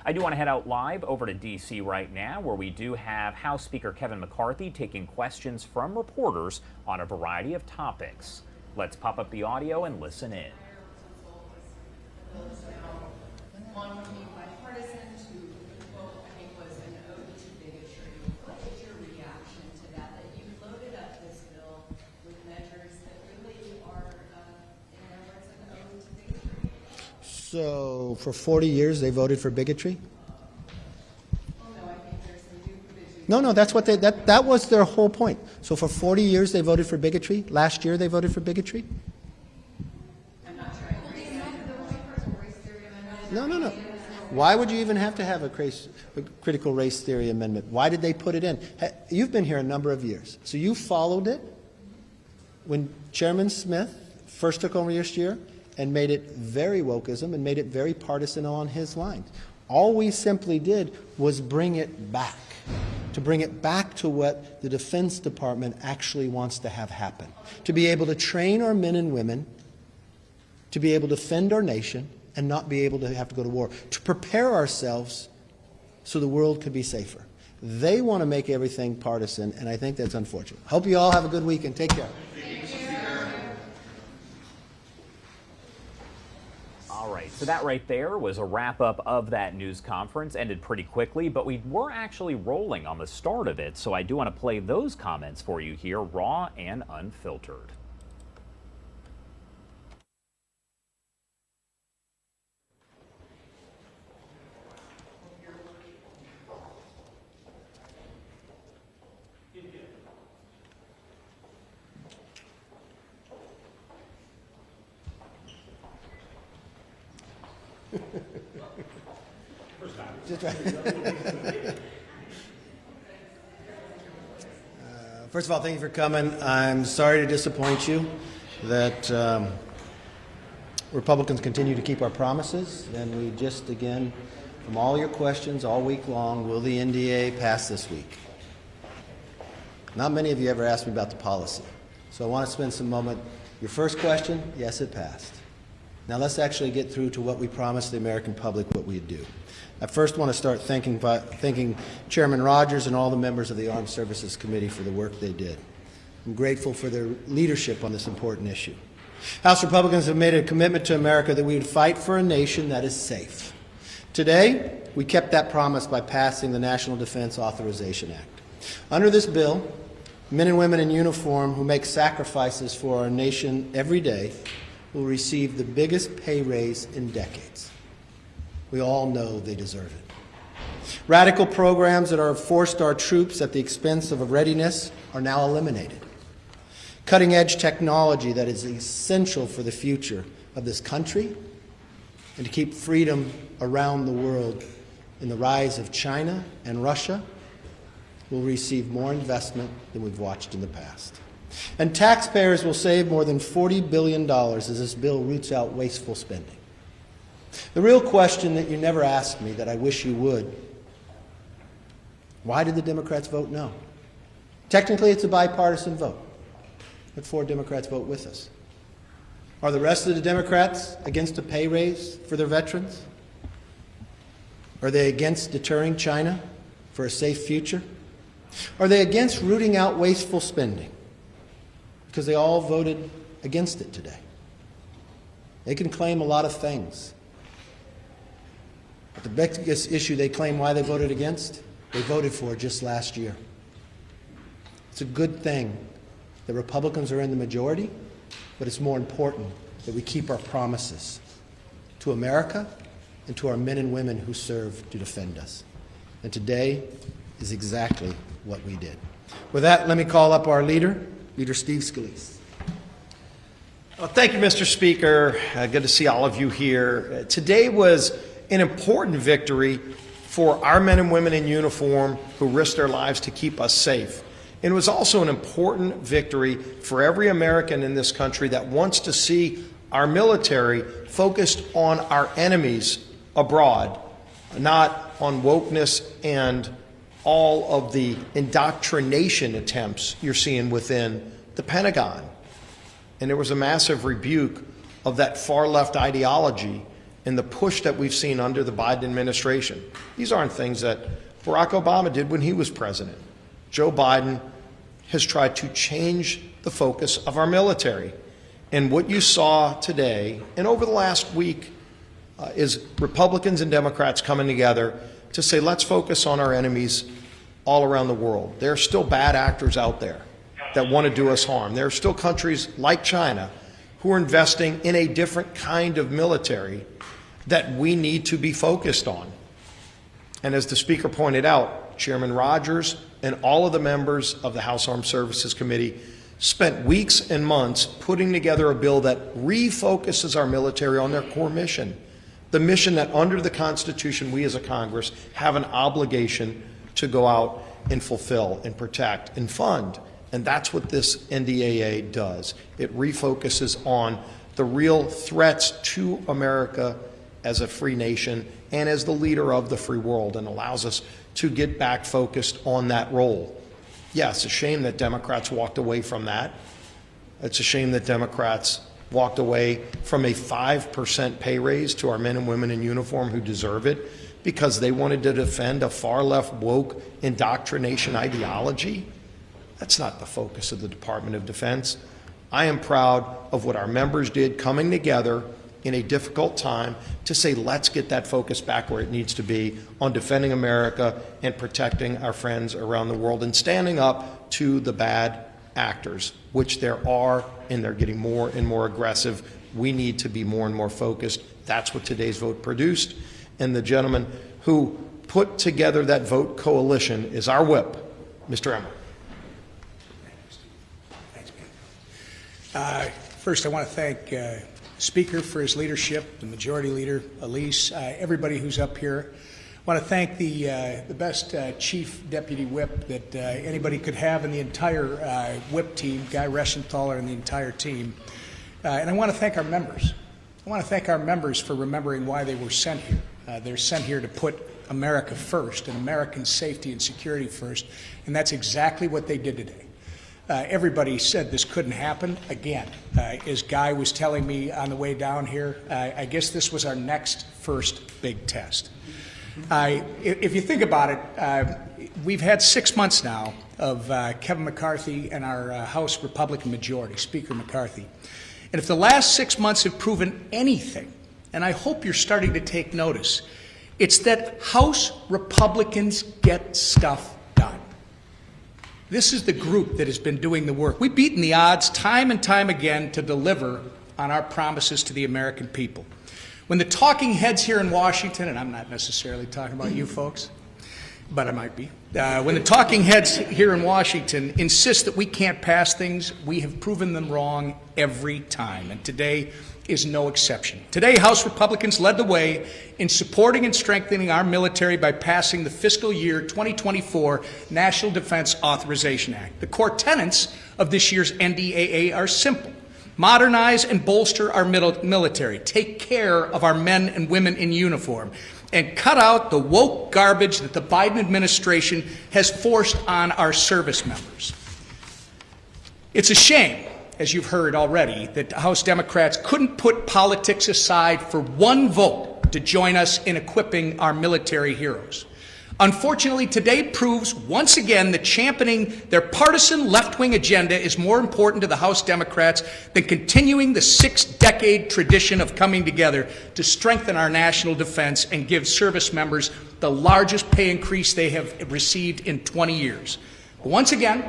I do want to head out live over to D.C. right now, where we do have House Speaker Kevin McCarthy taking questions from reporters on a variety of topics. Let's pop up the audio and listen in.
So for 40 years they voted for bigotry? No, that's what that was their whole point. So for 40 years they voted for bigotry. Last year they voted for bigotry? No. Why would you even have to have a critical race theory amendment? Why did they put it in? You've been here a number of years, so you followed it when Chairman Smith first took over this year and made it very wokeism and made it very partisan on his lines. All we simply did was bring it back, to bring it back to what the Defense Department actually wants to have happen, to be able to train our men and women, to be able to defend our nation and not be able to have to go to war, to prepare ourselves so the world could be safer. They want to make everything partisan, and I think that's unfortunate. Hope you all have a good weekend. Take care.
All right, so that right there was a wrap-up of that news conference. Ended pretty quickly, but we were actually rolling on the start of it, so I do want to play those comments for you here, raw and unfiltered.
First of all, thank you for coming. I'm sorry to disappoint you that Republicans continue to keep our promises, and we just, again, from all your questions all week long, will the NDA pass this week? Not many of you ever asked me about the policy, so I want to spend some moment. Your first question, yes, it passed.
Now let's actually get through to what we promised the American public what we'd do. I first want to start thanking Chairman Rogers and all the members of the Armed Services Committee for the work they did. I'm grateful for their leadership on this important issue. House Republicans have made a commitment to America that we would fight for a nation that is safe. Today, we kept that promise by passing the National Defense Authorization Act. Under this bill, men and women in uniform who make sacrifices for our nation every day will receive the biggest pay raise in decades. We all know they deserve it. Radical programs that have forced our troops at the expense of readiness are now eliminated. Cutting-edge technology that is essential for the future of this country and to keep freedom around the world in the rise of China and Russia will receive more investment than we've watched in the past. And taxpayers will save more than $40 billion as this bill roots out wasteful spending. The real question that you never asked me that I wish you would, why did the Democrats vote no? Technically, it's a bipartisan vote, but 4 Democrats vote with us. Are the rest of the Democrats against a pay raise for their veterans? Are they against deterring China for a safe future? Are they against rooting out wasteful spending? Because they all voted against it today. They can claim a lot of things. But the biggest issue they claim why they voted against, they voted for just last year. It's a good thing that Republicans are in the majority, but it's more important that we keep our promises to America and to our men and women who serve to defend us. And today is exactly what we did. With that, let me call up our leader, Leader Steve Scalise.
Well, thank you, Mr. Speaker. Good to see all of you here. Today was an important victory for our men and women in uniform who risked their lives to keep us safe. And it was also an important victory for every American in this country that wants to see our military focused on our enemies abroad, not on wokeness and all of the indoctrination attempts you're seeing within the Pentagon. And there was a massive rebuke of that far-left ideology and the push that we've seen under the Biden administration. These aren't things that Barack Obama did when he was president. Joe Biden has tried to change the focus of our military. And what you saw today and over the last week is Republicans and Democrats coming together to say, let's focus on our enemies all around the world. There are still bad actors out there that want to do us harm. There are still countries like China who are investing in a different kind of military that we need to be focused on. And as the Speaker pointed out, Chairman Rogers and all of the members of the House Armed Services Committee spent weeks and months putting together a bill that refocuses our military on their core mission, the mission that under the Constitution we as a Congress have an obligation to go out and fulfill and protect and fund. And that's what this NDAA does. It refocuses on the real threats to America as a free nation and as the leader of the free world, and allows us to get back focused on that role. Yeah, it's a shame that Democrats walked away from that. It's a shame that Democrats walked away from a 5% pay raise to our men and women in uniform who deserve it because they wanted to defend a far-left woke indoctrination ideology. That's not the focus of the Department of Defense. I am proud of what our members did coming together in a difficult time to say, let's get that focus back where it needs to be on defending America and protecting our friends around the world and standing up to the bad actors, which there are, and they're getting more and more aggressive. We need to be more and more focused. That's what today's vote produced. And the gentleman who put together that vote coalition is our whip, Mr. Emmer.
First, I want to thank Speaker for his leadership, the Majority Leader, Elise, everybody who's up here. I want to thank the best Chief Deputy Whip that anybody could have in the entire Whip team, Guy Reschenthaler and the entire team. And I want to thank our members. I want to thank our members for remembering why they were sent here. They're sent here to put America first and American safety and security first, and that's exactly what they did today. Everybody said this couldn't happen. Again, as Guy was telling me on the way down here, I guess this was our next first big test. If you think about it, we've had 6 months now of Kevin McCarthy and our House Republican majority, Speaker McCarthy. And if the last 6 months have proven anything, and I hope you're starting to take notice, it's that House Republicans get stuff done. This is the group that has been doing the work. We've beaten the odds time and time again to deliver on our promises to the American people. When the talking heads here in Washington, and I'm not necessarily talking about you folks, but I might be, when the talking heads here in Washington insist that we can't pass things, we have proven them wrong every time, and today is no exception. Today, House Republicans led the way in supporting and strengthening our military by passing the fiscal year 2024 National Defense Authorization Act. The core tenets of this year's NDAA are simple. Modernize and bolster our military, take care of our men and women in uniform, and cut out the woke garbage that the Biden administration has forced on our service members. It's a shame, as you've heard already, that House Democrats couldn't put politics aside for one vote to join us in equipping our military heroes. Unfortunately, today proves once again that championing their partisan left-wing agenda is more important to the House Democrats than continuing the 6-decade tradition of coming together to strengthen our national defense and give service members the largest pay increase they have received in 20 years. But once again,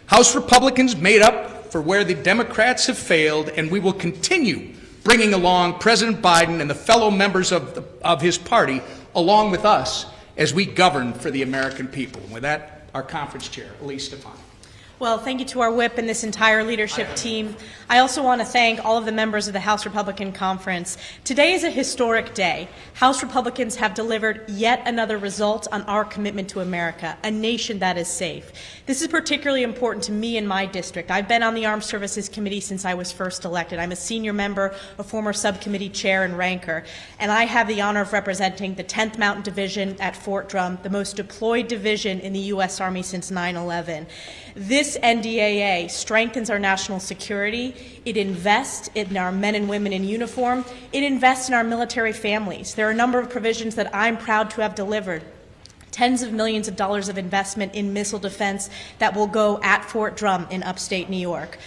House Republicans made up for where the Democrats have failed, and we will continue bringing along President Biden and the fellow members of his party along with us as we govern for the American people. And with that, our conference chair, Elise Stefanik.
Well, thank you to our whip and this entire leadership team. I also want to thank all of the members of the House Republican Conference. Today is a historic day. House Republicans have delivered yet another result on our commitment to America, a nation that is safe. This is particularly important to me in my district. I've been on the Armed Services Committee since I was first elected. I'm a senior member, a former subcommittee chair and ranker, and I have the honor of representing the 10th Mountain Division at Fort Drum, the most deployed division in the U.S. Army since 9/11. This NDAA strengthens our national security. It invests in our men and women in uniform. It invests in our military families. There are a number of provisions that I'm proud to have delivered. Tens of millions of dollars of investment in missile defense that will go at Fort Drum in upstate New York.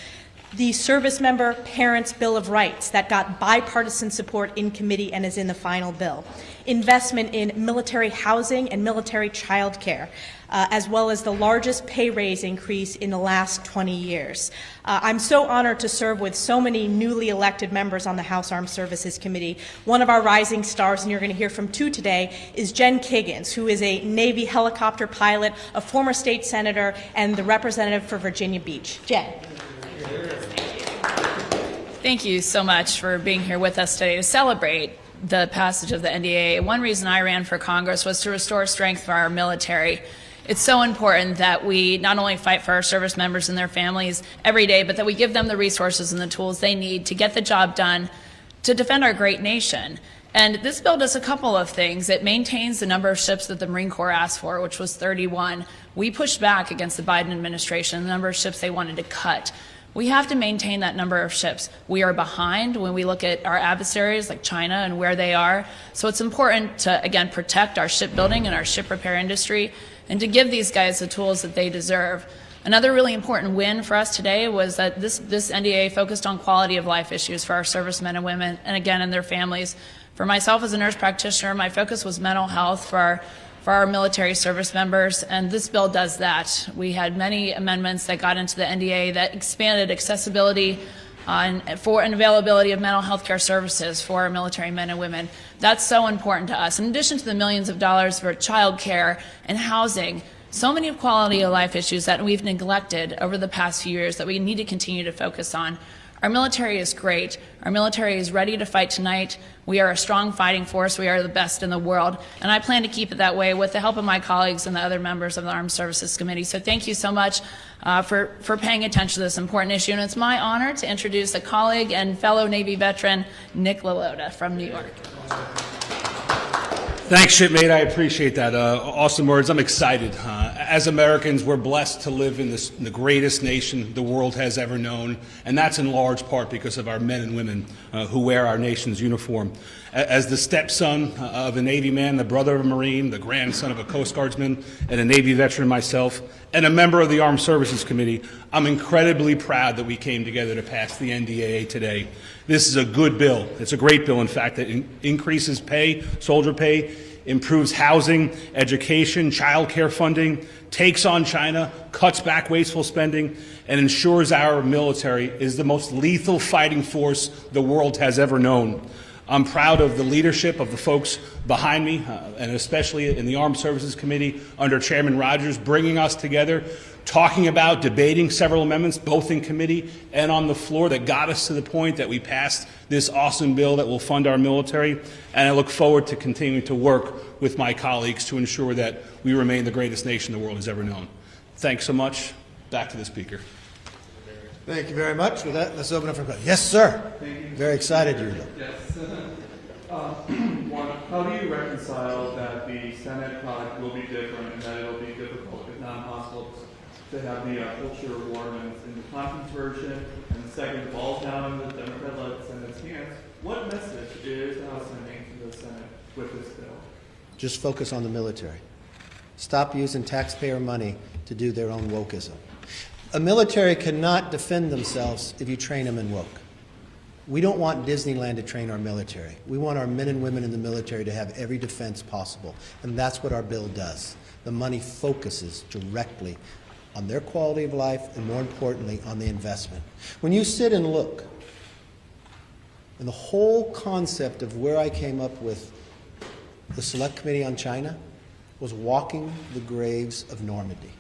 The Service Member Parents' Bill of Rights that got bipartisan support in committee and is in the final bill. Investment in military housing and military child care, as well as the largest pay raise increase in the last 20 years. I'm so honored to serve with so many newly elected members on the House Armed Services Committee. One of our rising stars, and you're going to hear from two today, is Jen Kiggins, who is a Navy helicopter pilot, a former state senator, and the representative for Virginia Beach. Jen.
Thank you so much for being here with us today to celebrate the passage of the NDAA. One reason I ran for Congress was to restore strength for our military. It's so important that we not only fight for our service members and their families every day, but that we give them the resources and the tools they need to get the job done to defend our great nation. And this bill does a couple of things. It maintains the number of ships that the Marine Corps asked for, which was 31. We pushed back against the Biden administration, the number of ships they wanted to cut. We have to maintain that number of ships. We are behind when we look at our adversaries like China and where they are. So it's important to, again, protect our shipbuilding and our ship repair industry and to give these guys the tools that they deserve. Another really important win for us today was that this NDAA focused on quality of life issues for our servicemen and women and, again, and their families. For myself as a nurse practitioner, my focus was mental health for our military service members, and this bill does that. We had many amendments that got into the NDAA that expanded accessibility and availability of mental health care services for our military men and women. That's so important to us. In addition to the millions of dollars for child care and housing, so many quality of life issues that we've neglected over the past few years that we need to continue to focus on. Our military is great. Our military is ready to fight tonight. We are a strong fighting force. We are the best in the world. And I plan to keep it that way with the help of my colleagues and the other members of the Armed Services Committee. So thank you so much for paying attention to this important issue. And it's my honor to introduce a colleague and fellow Navy veteran, Nick LaLota from New York.
Thanks, shipmate. I appreciate that. Awesome words. I'm excited.
As Americans, we're blessed to live in the greatest nation the world has ever known, and that's in large part because of our men and women who wear our nation's uniform. As the stepson of a Navy man, the brother of a Marine, the grandson of a Coast Guardsman, and a Navy veteran myself, and a member of the Armed Services Committee, I'm incredibly proud that we came together to pass the NDAA today. This is a good bill. It's a great bill, in fact, that increases pay, soldier pay, improves housing, education, child care funding, takes on China, cuts back wasteful spending, and ensures our military is the most lethal fighting force the world has ever known. I'm proud of the leadership of the folks behind me, and especially in the Armed Services Committee under Chairman Rogers, bringing us together, talking about, debating several amendments, both in committee and on the floor, that got us to the point that we passed this awesome bill that will fund our military. And I look forward to continuing to work with my colleagues to ensure that we remain the greatest nation the world has ever known. Thanks so much. Back to the Speaker.
Thank you very much. With that, let's open up for questions. Yes, sir.
Thank you.
Very excited you are.
Yes. One, how do you reconcile that the Senate product will be different and that it'll be difficult, if not impossible, to have the culture war amendments in the conference version, and the second, the ball's down in the Democrat-led Senate's hands? What message is the House sending to the Senate with this bill?
Just focus on the military. Stop using taxpayer money to do their own wokeism. A military cannot defend themselves if you train them in woke. We don't want Disneyland to train our military. We want our men and women in the military to have every defense possible, and that's what our bill does. The money focuses directly on their quality of life and, more importantly, on the investment. When you sit and look, and the whole concept of where I came up with the Select Committee on China was walking the graves of Normandy.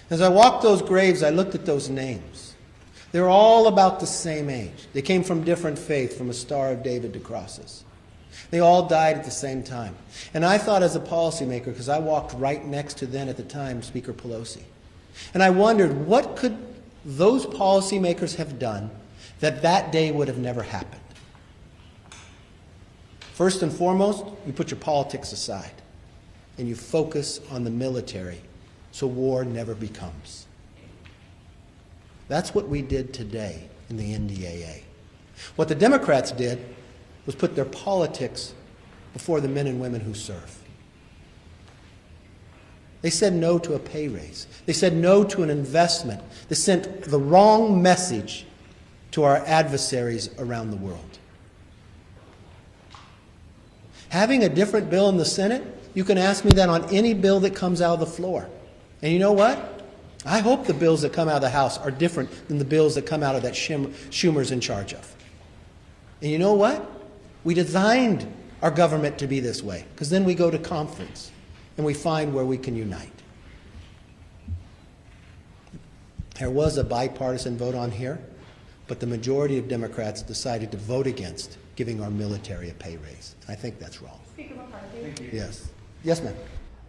As I walked those graves, I looked at those names. They're all about the same age. They came from different faiths, from a Star of David to crosses. They all died at the same time. And I thought, as a policymaker, because I walked right next to then at the time Speaker Pelosi, and I wondered, what could those policymakers have done that that day would have never happened? First and foremost, you put your politics aside and you focus on the military so war never becomes. That's what we did today in the NDAA. What the Democrats did was put their politics before the men and women who serve. They said no to a pay raise. They said no to an investment. They sent the wrong message to our adversaries around the world. Having a different bill in the Senate, you can ask me that on any bill that comes out of the floor. And you know what? I hope the bills that come out of the House are different than the bills that come out of that Schumer's in charge of. And you know what? We designed our government to be this way, because then we go to conference and we find where we can unite. There was a bipartisan vote on here, but the majority of Democrats decided to vote against giving our military a pay raise. I think that's wrong.
Speaker McCarthy. Thank you.
Yes. Yes, ma'am.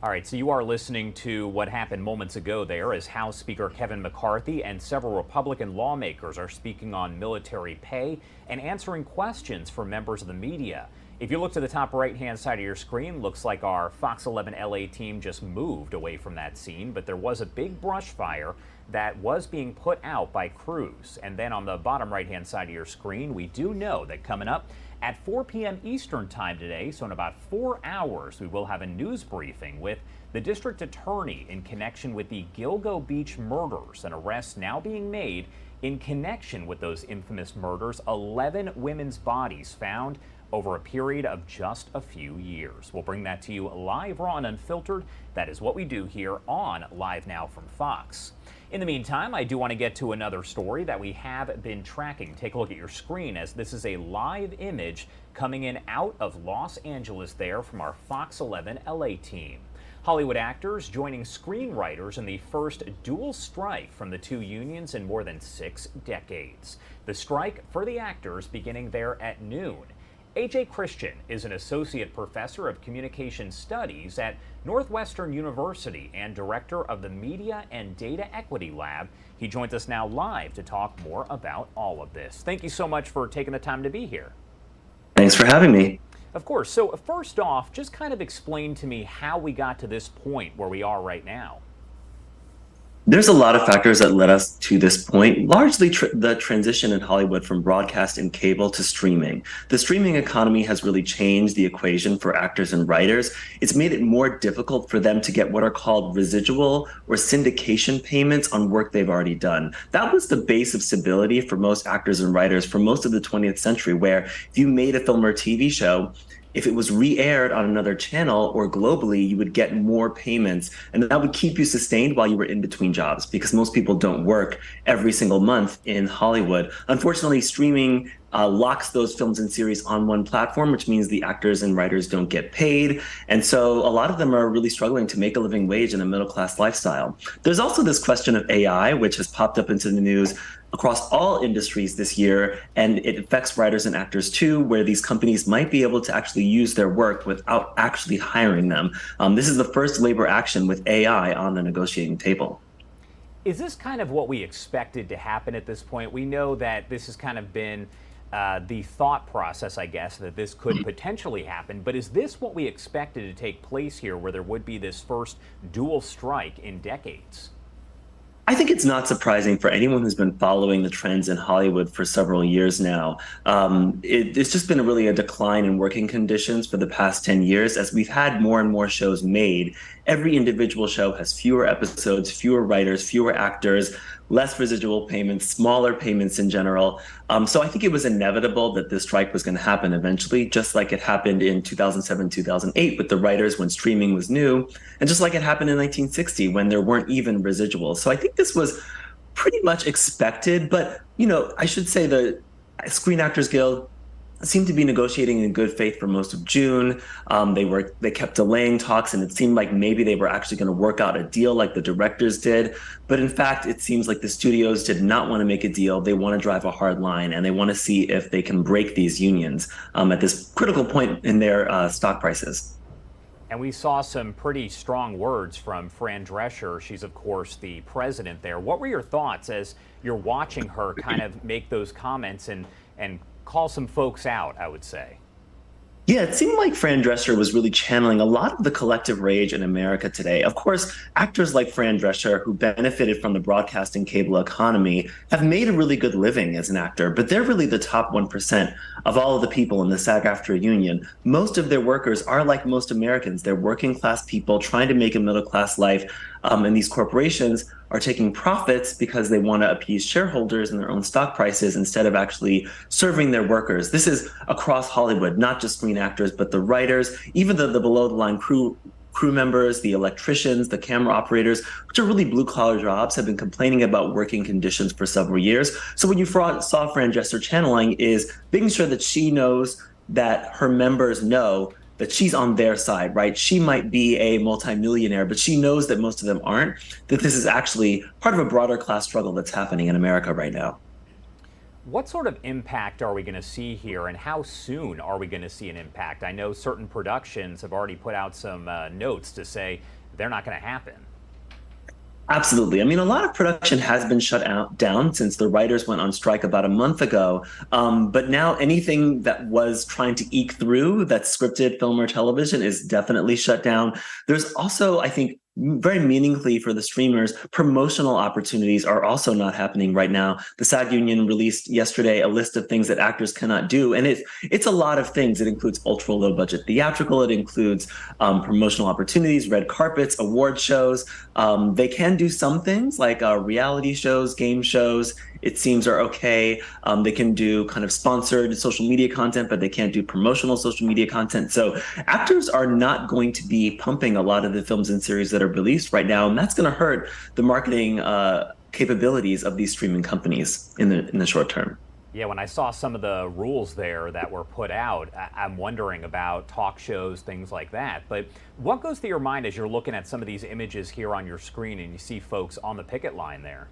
All right, so you are listening to what happened moments ago there as House Speaker Kevin McCarthy and several Republican lawmakers are speaking on military pay and answering questions from members of the media. If you look to the top right-hand side of your screen, looks like our Fox 11 LA team just moved away from that scene, but there was a big brush fire that was being put out by crews. And then on the bottom right-hand side of your screen, we do know that coming up at 4 p.m. Eastern Time today, so in about 4 hours, we will have a news briefing with the district attorney in connection with the Gilgo Beach murders, an arrest now being made in connection with those infamous murders. 11 women's bodies found over a period of just a few years. We'll bring that to you live, raw, and unfiltered. That is what we do here on Live Now from Fox. In the meantime, I do want to get to another story that we have been tracking. Take a look at your screen as this is a live image coming in out of Los Angeles there from our Fox 11 LA team. Hollywood actors joining screenwriters in the first dual strike from the two unions in more than 6 decades. The strike for the actors beginning there at noon. A.J. Christian is an associate professor of communication studies at Northwestern University and director of the Media and Data Equity Lab. He joins us now live to talk more about all of this. Thank you so much for taking the time to be here.
Thanks for having me.
Of course. So first off, just kind of explain to me how we got to this point where we are right now.
There's a lot of factors that led us to this point, largely the transition in Hollywood from broadcast and cable to streaming. The streaming economy has really changed the equation for actors and writers. It's made it more difficult for them to get what are called residual or syndication payments on work they've already done. That was the base of stability for most actors and writers for most of the 20th century, where if you made a film or TV show, if it was re-aired on another channel or globally, you would get more payments, and that would keep you sustained while you were in between jobs, because most people don't work every single month in Hollywood. Unfortunately, streaming locks those films and series on one platform, which means the actors and writers don't get paid. And so a lot of them are really struggling to make a living wage in a middle-class lifestyle. There's also this question of AI, which has popped up into the news across all industries this year, and it affects writers and actors too, where these companies might be able to actually use their work without actually hiring them. This is the first labor action with AI on the negotiating table.
Is this kind of what we expected to happen at this point? We know that this has kind of been the thought process, I guess, that this could potentially happen, but is this what we expected to take place here, where there would be this first dual strike in decades?
I think it's not surprising for anyone who's been following the trends in Hollywood for several years now. It's just been really a decline in working conditions for the past 10 years. As we've had more and more shows made, every individual show has fewer episodes, fewer writers, fewer actors, less residual payments, smaller payments in general. So I think it was inevitable that this strike was going to happen eventually, just like it happened in 2007, 2008 with the writers when streaming was new, and just like it happened in 1960 when there weren't even residuals. So I think this was pretty much expected, but, you know, I should say the Screen Actors Guild seemed to be negotiating in good faith for most of June. They kept delaying talks, and it seemed like maybe they were actually going to work out a deal like the directors did. But in fact, it seems like the studios did not want to make a deal. They want to drive a hard line, and they want to see if they can break these unions at this critical point in their stock prices.
And we saw some pretty strong words from Fran Drescher. She's, of course, the president there. What were your thoughts as you're watching her kind of make those comments and call some folks out, I would say?
Yeah, it seemed like Fran Drescher was really channeling a lot of the collective rage in America today. Of course, actors like Fran Drescher, who benefited from the broadcast and cable economy, have made a really good living as an actor, but they're really the top 1% of all of the people in the SAG-AFTRA union. Most of their workers are like most Americans. They're working class people trying to make a middle class life, and these corporations are taking profits because they want to appease shareholders and their own stock prices instead of actually serving their workers. This is across Hollywood, not just Screen Actors, but the writers, even the below-the-line crew members, the electricians, the camera operators, which are really blue-collar jobs, have been complaining about working conditions for several years. So what you saw Fran Drescher channeling is making sure that she knows that her members know that she's on their side, right? She might be a multimillionaire, but she knows that most of them aren't, that this is actually part of a broader class struggle that's happening in America right now.
What sort of impact are we going to see here, and how soon are we going to see an impact? I know certain productions have already put out some notes to say they're not going to happen.
Absolutely. I mean, a lot of production has been shut down since the writers went on strike about a month ago. But now anything that was trying to eke through that's scripted film or television is definitely shut down. There's also, I think, very meaningfully for the streamers, promotional opportunities are also not happening right now. The SAG union released yesterday a list of things that actors cannot do, and it's a lot of things. It includes ultra low budget theatrical, it includes promotional opportunities, red carpets, award shows. They can do some things like reality shows, game shows, it seems are okay. They can do kind of sponsored social media content, but they can't do promotional social media content. So actors are not going to be pumping a lot of the films and series that are released right now, and that's going to hurt the marketing capabilities of these streaming companies in the short term.
Yeah, when I saw some of the rules there that were put out, I'm wondering about talk shows, things like that. But what goes through your mind as you're looking at some of these images here on your screen and you see folks on the picket line there?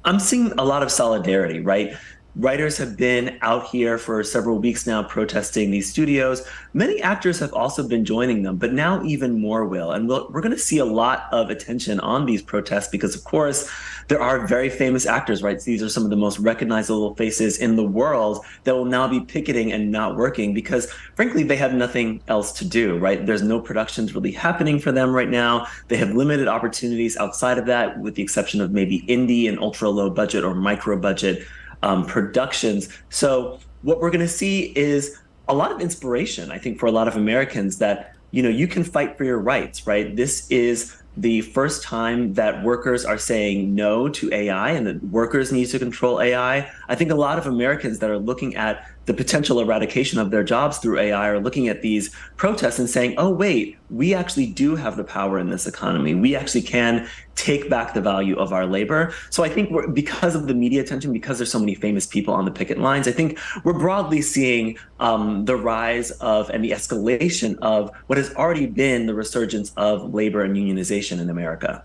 I'm seeing a lot of solidarity, right? Writers have been out here for several weeks now protesting these studios. Many actors have also been joining them, but now even more will. And we're going to see a lot of attention on these protests because, of course, there are very famous actors, right? These are some of the most recognizable faces in the world that will now be picketing and not working because, frankly, they have nothing else to do, right? There's no productions really happening for them right now. They have limited opportunities outside of that, with the exception of maybe indie and ultra low budget or micro budget productions. So what we're going to see is a lot of inspiration, I think, for a lot of Americans that, you know, you can fight for your rights, right? This is the first time that workers are saying no to AI and that workers need to control AI. I think a lot of Americans that are looking at the potential eradication of their jobs through AI are looking at these protests and saying, oh, wait, we actually do have the power in this economy. We actually can take back the value of our labor. So I think because of the media attention, because there's so many famous people on the picket lines, I think we're broadly seeing the rise of and the escalation of what has already been the resurgence of labor and unionization in America.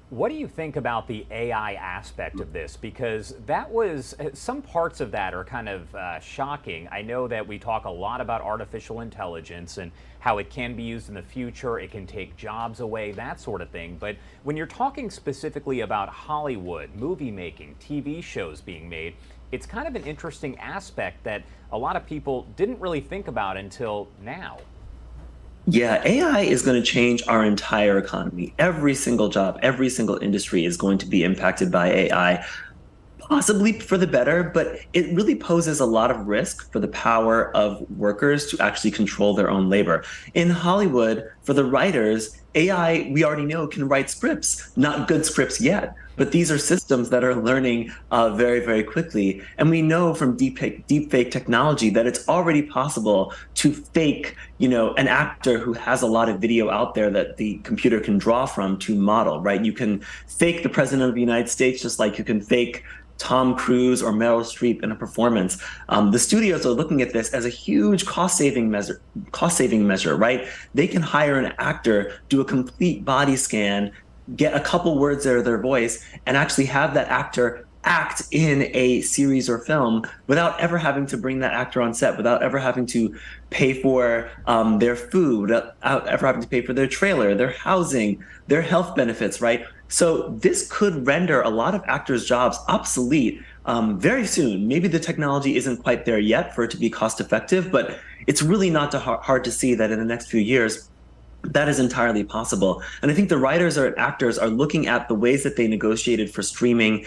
What do you think about the AI aspect of this? Because that was, some parts of that are kind of shocking. I know that we talk a lot about artificial intelligence and how it can be used in the future, it can take jobs away, that sort of thing. But when you're talking specifically about Hollywood, movie making, TV shows being made, it's kind of an interesting aspect that a lot of people didn't really think about until now.
Yeah, AI is going to change our entire economy. Every single job, every single industry is going to be impacted by AI, possibly for the better, but it really poses a lot of risk for the power of workers to actually control their own labor. In Hollywood, for the writers, AI, we already know, can write scripts, not good scripts yet, but these are systems that are learning very, very quickly. And we know from deepfake technology that it's already possible to fake, you know, an actor who has a lot of video out there that the computer can draw from to model, right? You can fake the president of the United States just like you can fake Tom Cruise or Meryl Streep in a performance. The studios are looking at this as a huge cost-saving measure, right? They can hire an actor, do a complete body scan, get a couple words out of their voice, and actually have that actor act in a series or film without ever having to bring that actor on set, without ever having to pay for their food, without ever having to pay for their trailer, their housing, their health benefits, right? So this could render a lot of actors' jobs obsolete very soon. Maybe the technology isn't quite there yet for it to be cost effective, but it's really not hard to see that in the next few years, that is entirely possible. And I think the writers or actors are looking at the ways that they negotiated for streaming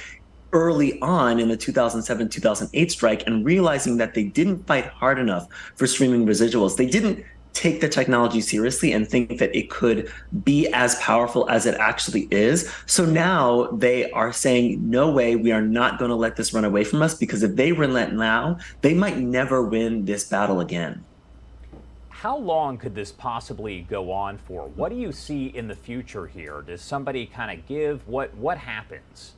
early on in the 2007-2008 strike and realizing that they didn't fight hard enough for streaming residuals. They didn't take the technology seriously and think that it could be as powerful as it actually is. So now they are saying, no way, we are not going to let this run away from us, because if they relent now, they might never win this battle again.
How long could this possibly go on for? What do you see in the future here? Does somebody kind of give? What happens?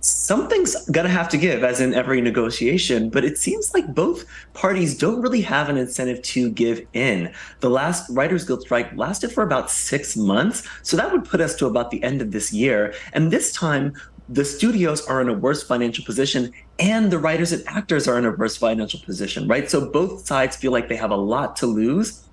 Something's going to have to give, as in every negotiation, but it seems like both parties don't really have an incentive to give in. The last Writers Guild strike lasted for about 6 months, so that would put us to about the end of this year. And this time, the studios are in a worse financial position, and the writers and actors are in a worse financial position, right? So both sides feel like they have a lot to lose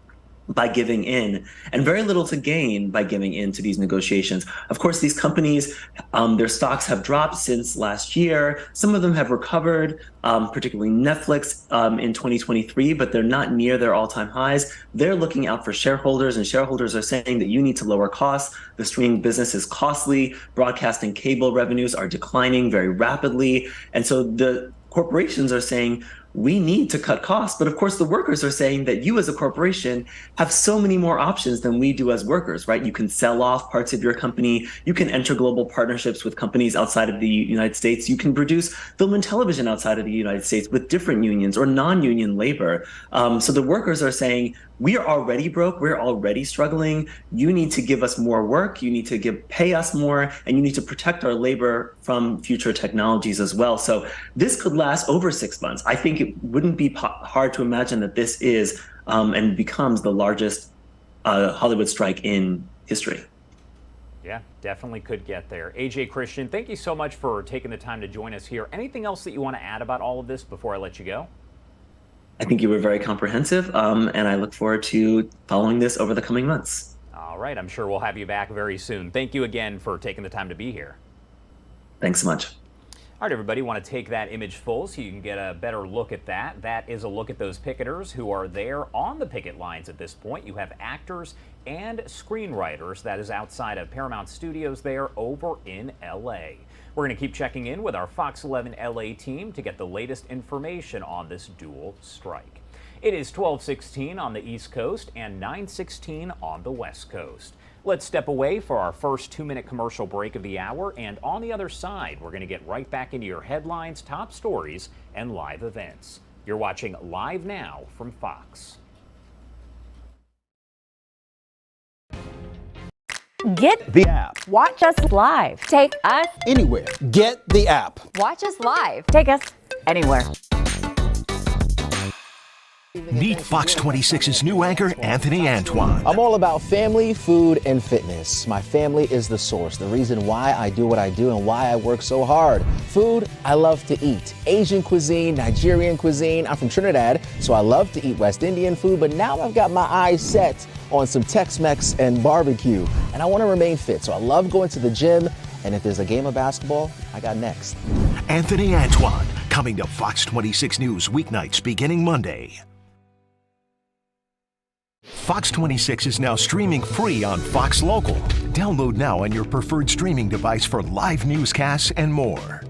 by giving in, and very little to gain by giving in to these negotiations. Of course, these companies, their stocks have dropped since last year. Some of them have recovered, particularly Netflix in 2023, but they're not near their all-time highs. They're looking out for shareholders, and shareholders are saying that you need to lower costs. The streaming business is costly. Broadcast and cable revenues are declining very rapidly. And so the corporations are saying, we need to cut costs. But of course, the workers are saying that you as a corporation have so many more options than we do as workers, right? You can sell off parts of your company. You can enter global partnerships with companies outside of the United States. You can produce film and television outside of the United States with different unions or non-union labor. So the workers are saying, we are already broke. We're already struggling. You need to give us more work. You need to pay us more, and you need to protect our labor from future technologies as well. So this could last over 6 months. I think it wouldn't be hard to imagine that this is and becomes the largest Hollywood strike in history.
Yeah, definitely could get there. AJ, Christian, thank you so much for taking the time to join us here. Anything else that you want to add about all of this before I let you go?
I think you were very comprehensive, and I look forward to following this over the coming months.
All right, I'm sure we'll have you back very soon. Thank you again for taking the time to be here.
Thanks so much.
All right, everybody, want to take that image full so you can get a better look at that. That is a look at those picketers who are there on the picket lines at this point. You have actors and screenwriters that is outside of Paramount Studios there over in LA. We're going to keep checking in with our Fox 11 LA team to get the latest information on this dual strike. It is 12:16 on the East Coast and 9:16 on the West Coast. Let's step away for our first 2-minute commercial break of the hour, and on the other side, we're going to get right back into your headlines, top stories, and live events. You're watching Live Now from Fox.
Get the app. Watch us live. Take us
Anywhere. Get the app.
Watch us live.
Take us anywhere.
Meet Fox 26's new anchor, Anthony Antoine.
I'm all about family, food, and fitness. My family is the source, the reason why I do what I do and why I work so hard. Food, I love to eat. Asian cuisine, Nigerian cuisine. I'm from Trinidad, so I love to eat West Indian food, but now I've got my eyes set on some Tex-Mex and barbecue. And I want to remain fit, so I love going to the gym. And if there's a game of basketball, I got next.
Anthony Antoine, coming to Fox 26 News weeknights beginning Monday. Fox 26 is now streaming free on Fox Local. Download now on your preferred streaming device for live newscasts and more.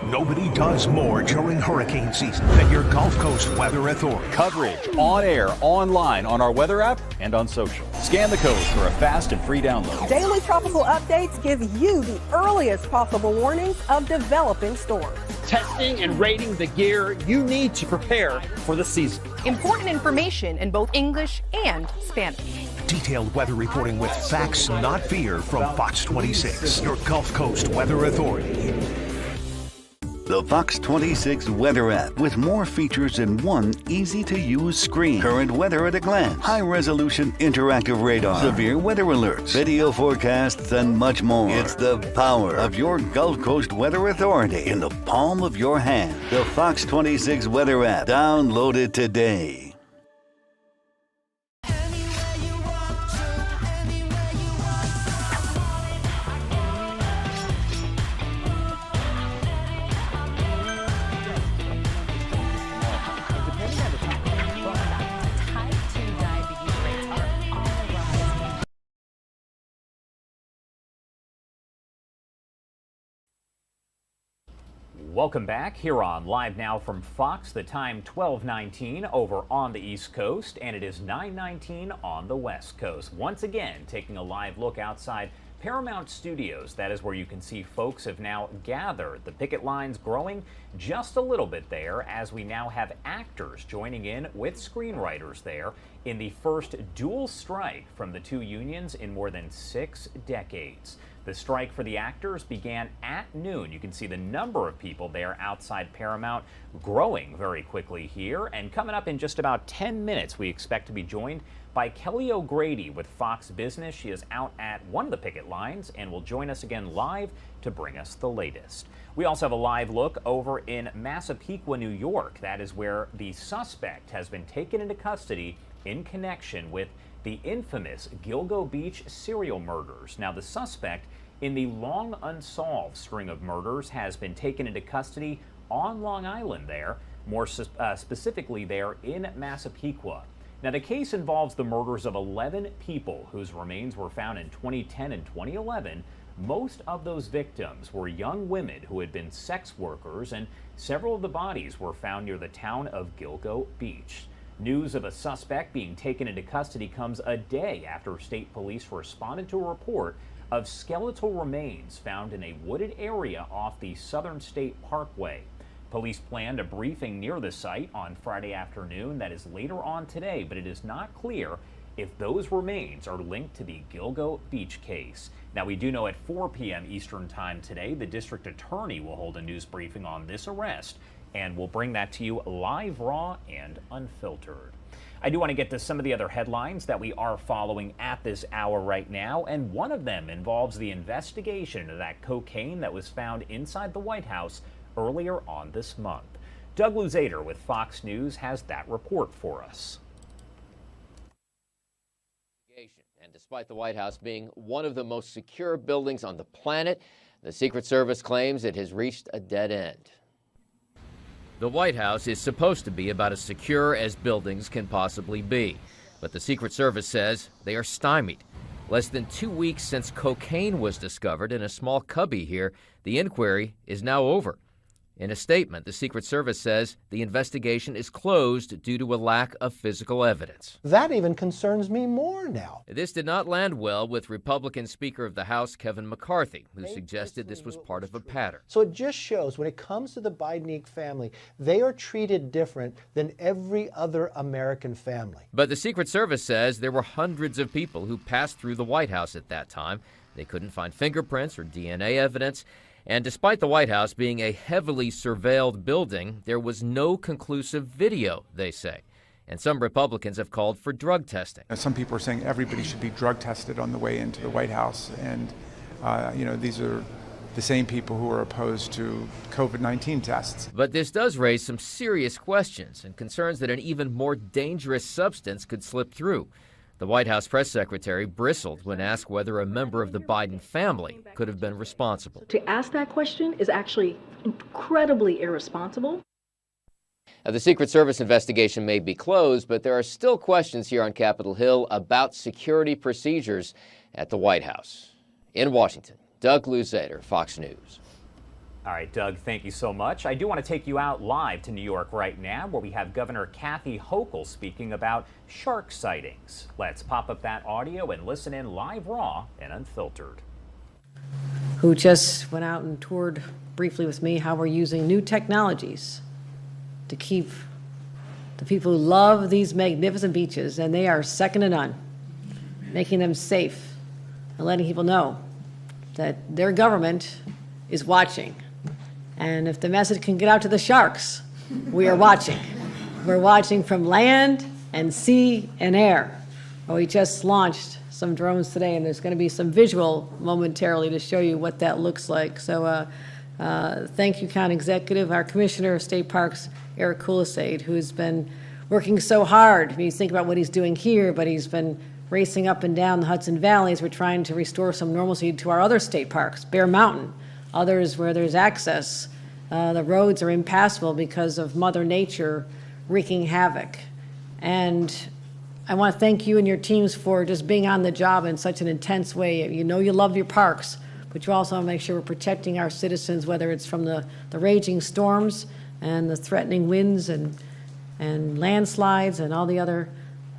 Nobody does more during hurricane season than your Gulf Coast Weather Authority.
Coverage on air, online, on our weather app, and on social. Scan the code for a fast and free download.
Daily tropical updates give you the earliest possible warnings of developing storms.
Testing and rating the gear you need to prepare for the season.
Important information in both English and Spanish.
Detailed weather reporting with facts, not fear, from Fox 26, your Gulf Coast Weather Authority.
The Fox 26 Weather app with more features in one easy-to-use screen. Current weather at a glance, high-resolution interactive radar, severe weather alerts, video forecasts, and much more. It's the power of your Gulf Coast Weather Authority in the palm of your hand. The Fox 26 Weather app. Download it today.
Welcome back here on Live Now from Fox. The time 12:19 over on the East Coast, and it is 9:19 on the West Coast. Once again, taking a live look outside Paramount Studios. That is where you can see folks have now gathered. The picket lines growing just a little bit there as we now have actors joining in with screenwriters there in the first dual strike from the two unions in more than 6 decades. The strike for the actors began at noon. You can see the number of people there outside Paramount growing very quickly here. And coming up in just about 10 minutes, we expect to be joined by Kelly O'Grady with Fox Business. She is out at one of the picket lines and will join us again live to bring us the latest. We also have a live look over in Massapequa, New York. That is where the suspect has been taken into custody in connection with the infamous Gilgo Beach serial murders. Now, the suspect in the long unsolved string of murders has been taken into custody on Long Island there, more specifically there in Massapequa. Now, the case involves the murders of 11 people whose remains were found in 2010 and 2011. Most of those victims were young women who had been sex workers, and several of the bodies were found near the town of Gilgo Beach. News of a suspect being taken into custody comes a day after state police responded to a report of skeletal remains found in a wooded area off the Southern State Parkway. Police planned a briefing near the site on Friday afternoon that is later on today, but it is not clear if those remains are linked to the Gilgo Beach case. Now, we do know at 4 p.m. Eastern Time today, the district attorney will hold a news briefing on this arrest, and we'll bring that to you live, raw, and unfiltered. I do want to get to some of the other headlines that we are following at this hour right now, and one of them involves the investigation of that cocaine that was found inside the White House earlier on this month. Doug Luzader with Fox News has that report for us.
And despite the White House being one of the most secure buildings on the planet, the Secret Service claims it has reached a dead end. The White House is supposed to be about as secure as buildings can possibly be, but the Secret Service says they are stymied. Less than 2 weeks since cocaine was discovered in a small cubby here, the inquiry is now over. In a statement, the Secret Service says the investigation is closed due to a lack of physical evidence.
That even concerns me more now.
This did not land well with Republican Speaker of the House Kevin McCarthy, who suggested this was part of a pattern.
So it just shows when it comes to the Biden family, they are treated different than every other American family.
But the Secret Service says there were hundreds of people who passed through the White House at that time. They couldn't find fingerprints or DNA evidence. And despite the White House being a heavily surveilled building, there was no conclusive video, they say. And some Republicans have called for drug testing.
Some people are saying everybody should be drug tested on the way into the White House. And, these are the same people who are opposed to COVID-19 tests.
But this does raise some serious questions and concerns that an even more dangerous substance could slip through. The White House press secretary bristled when asked whether a member of the Biden family could have been responsible.
To ask that question is actually incredibly irresponsible.
Now, the Secret Service investigation may be closed, but there are still questions here on Capitol Hill about security procedures at the White House. In Washington, Doug Luzader, Fox News.
All right, Doug, thank you so much. I do want to take you out live to New York right now, where we have Governor Kathy Hokel speaking about shark sightings. Let's pop up that audio and listen in live, raw, and unfiltered.
Who just went out and toured briefly with me how we're using new technologies to keep the people who love these magnificent beaches, and they are second to none, making them safe and letting people know that their government is watching. And if the message can get out to the sharks, we are watching. We're watching from land and sea and air. Well, we just launched some drones today, and there's going to be some visual momentarily to show you what that looks like. So thank you, County Executive, our Commissioner of State Parks, Eric Kulisade, who's been working so hard. I mean, you think about what he's doing here, but he's been racing up and down the Hudson Valley as we're trying to restore some normalcy to our other state parks, Bear Mountain, others where there's access. The roads are impassable because of Mother Nature wreaking havoc. And I want to thank you and your teams for just being on the job in such an intense way. You know you love your parks, but you also want to make sure we're protecting our citizens, whether it's from the raging storms and the threatening winds and landslides and all the other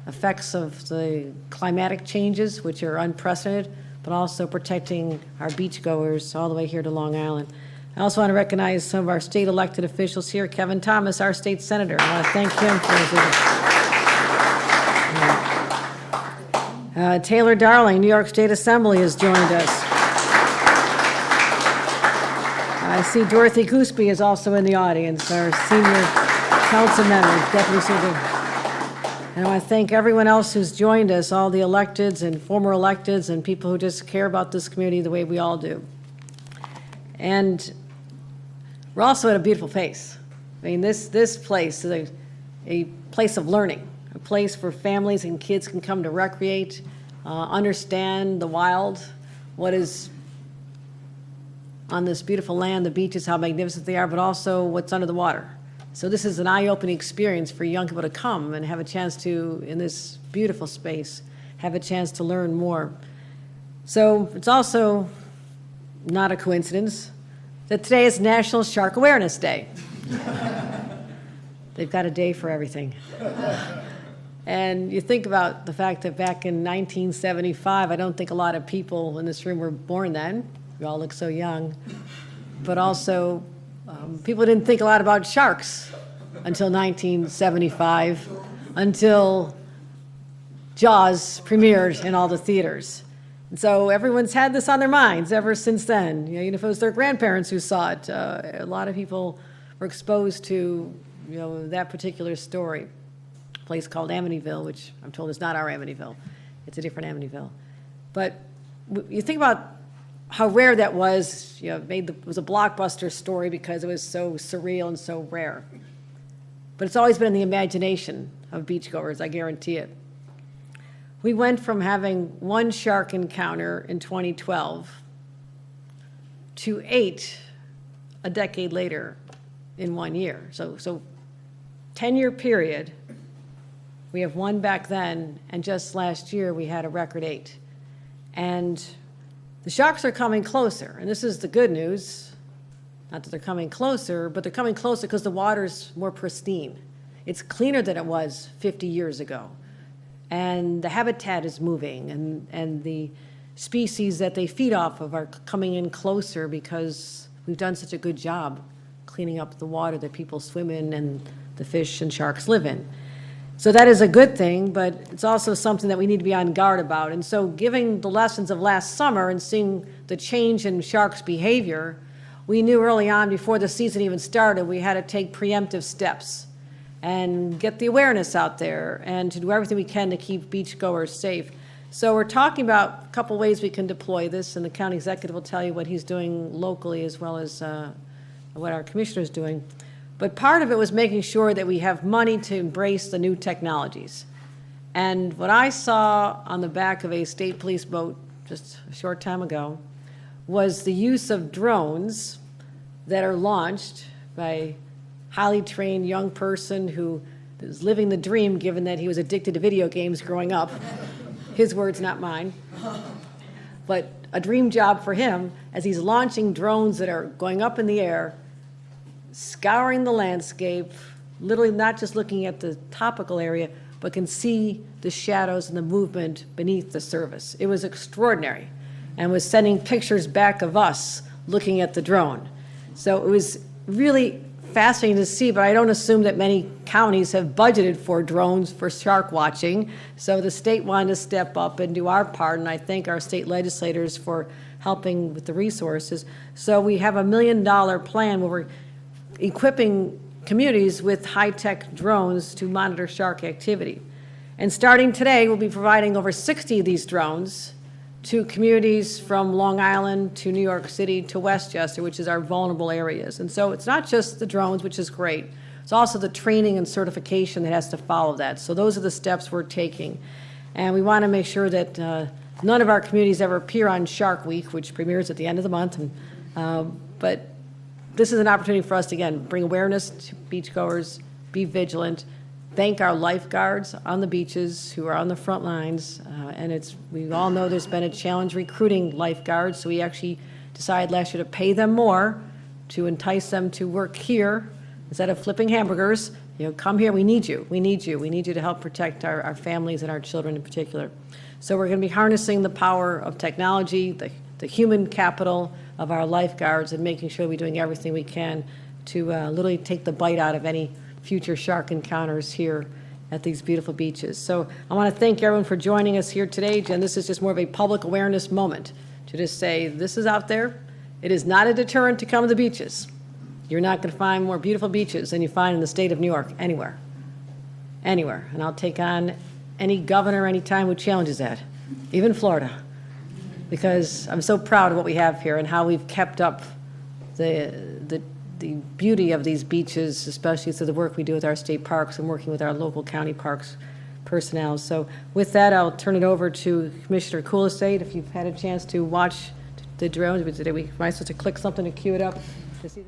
effects of the climatic changes, which are unprecedented, but also protecting our beachgoers all the way here to Long Island. I also want to recognize some of our state elected officials here. Kevin Thomas, our state senator. I want to thank him for his Taylor Darling, New York State Assembly, has joined us. I see Dorothy Gooseby is also in the audience, our senior council member, Deputy Speaker. And I want to thank everyone else who's joined us, all the electeds and former electeds and people who just care about this community the way we all do. And we're also at a beautiful place. I mean, this place is a place of learning, a place where families and kids can come to recreate, understand the wild, what is on this beautiful land, the beaches, how magnificent they are, but also what's under the water. So this is an eye-opening experience for young people to come and have a chance to, in this beautiful space, have a chance to learn more. So it's also not a coincidence that today is National Shark Awareness Day. They've got a day for everything. And you think about the fact that back in 1975, I don't think a lot of people in this room were born then. We all look so young. But also, people didn't think a lot about sharks until 1975, until Jaws premiered in all the theaters. And so everyone's had this on their minds ever since then. You know, even if it was their grandparents who saw it, a lot of people were exposed to, that particular story. place called Amityville, which I'm told is not our Amityville. It's a different Amityville. But you think about how rare that was. You know, it was a blockbuster story because it was so surreal and so rare. But it's always been in the imagination of beachgoers, I guarantee it. We went from having one shark encounter in 2012 to 8 a decade later in 1 year. So 10-year period, we have one back then, and just last year we had a record 8. And the sharks are coming closer, and this is the good news. Not that they're coming closer, but they're coming closer because the water's more pristine. It's cleaner than it was 50 years ago. And the habitat is moving, and the species that they feed off of are coming in closer because we've done such a good job cleaning up the water that people swim in and the fish and sharks live in. So that is a good thing, but it's also something that we need to be on guard about. And so giving the lessons of last summer and seeing the change in sharks' behavior, we knew early on, before the season even started, we had to take preemptive steps and get the awareness out there and to do everything we can to keep beachgoers safe. So we're talking about a couple ways we can deploy this, and the county executive will tell you what he's doing locally as well as what our commissioner's doing. But part of it was making sure that we have money to embrace the new technologies. And what I saw on the back of a state police boat just a short time ago was the use of drones that are launched by a highly trained young person who is living the dream, given that he was addicted to video games growing up. His words, not mine. But a dream job for him as he's launching drones that are going up in the air, scouring the landscape, literally not just looking at the topical area, but can see the shadows and the movement beneath the surface. It was extraordinary, and was sending pictures back of us looking at the drone. So it was really fascinating to see, but I don't assume that many counties have budgeted for drones for shark watching. So the state wanted to step up and do our part, and I thank our state legislators for helping with the resources. So we have $1 million plan where we're equipping communities with high-tech drones to monitor shark activity. And starting today, we'll be providing over 60 of these drones to communities from Long Island to New York City to Westchester, which is our vulnerable areas. And so it's not just the drones, which is great. It's also the training and certification that has to follow that. So those are the steps we're taking. And we want to make sure that none of our communities ever appear on Shark Week, which premieres at the end of the month. But this is an opportunity for us to, again, bring awareness to beachgoers, be vigilant, thank our lifeguards on the beaches who are on the front lines. And we all know there's been a challenge recruiting lifeguards, so we actually decided last year to pay them more to entice them to work here instead of flipping hamburgers. You know, come here, we need you, we need you. We need you to help protect our families and our children in particular. So we're going to be harnessing the power of technology, the human capital of our lifeguards, and making sure we're doing everything we can to literally take the bite out of any future shark encounters here at these beautiful beaches. So I want to thank everyone for joining us here today. Jen, this is just more of a public awareness moment to just say this is out there. It is not a deterrent to come to the beaches. You're not going to find more beautiful beaches than you find in the state of New York, anywhere. Anywhere. And I'll take on any governor anytime who challenges that, even Florida, because I'm so proud of what we have here and how we've kept up the beauty of these beaches, especially through the work we do with our state parks and working with our local county parks personnel. So with that, I'll turn it over to Commissioner Kulistate. If you've had a chance to watch the drones, am I supposed to click something to cue it up?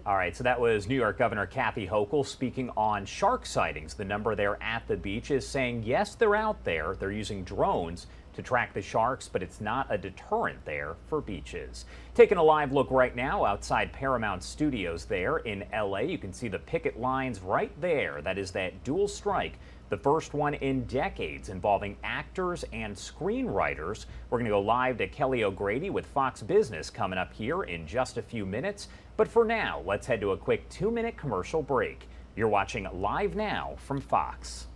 All right, so that was New York Governor Kathy Hokel speaking on shark sightings. The number there at the beach is saying, yes, they're out there. They're using drones to track the sharks, but it's not a deterrent there for beaches. Taking a live look right now outside Paramount Studios there in LA. You can see the picket lines right there. That is that dual strike, the first one in decades involving actors and screenwriters. We're going to go live to Kelly O'Grady with Fox Business coming up here in just a few minutes. But for now, let's head to a quick 2-minute commercial break. You're watching Live Now from Fox.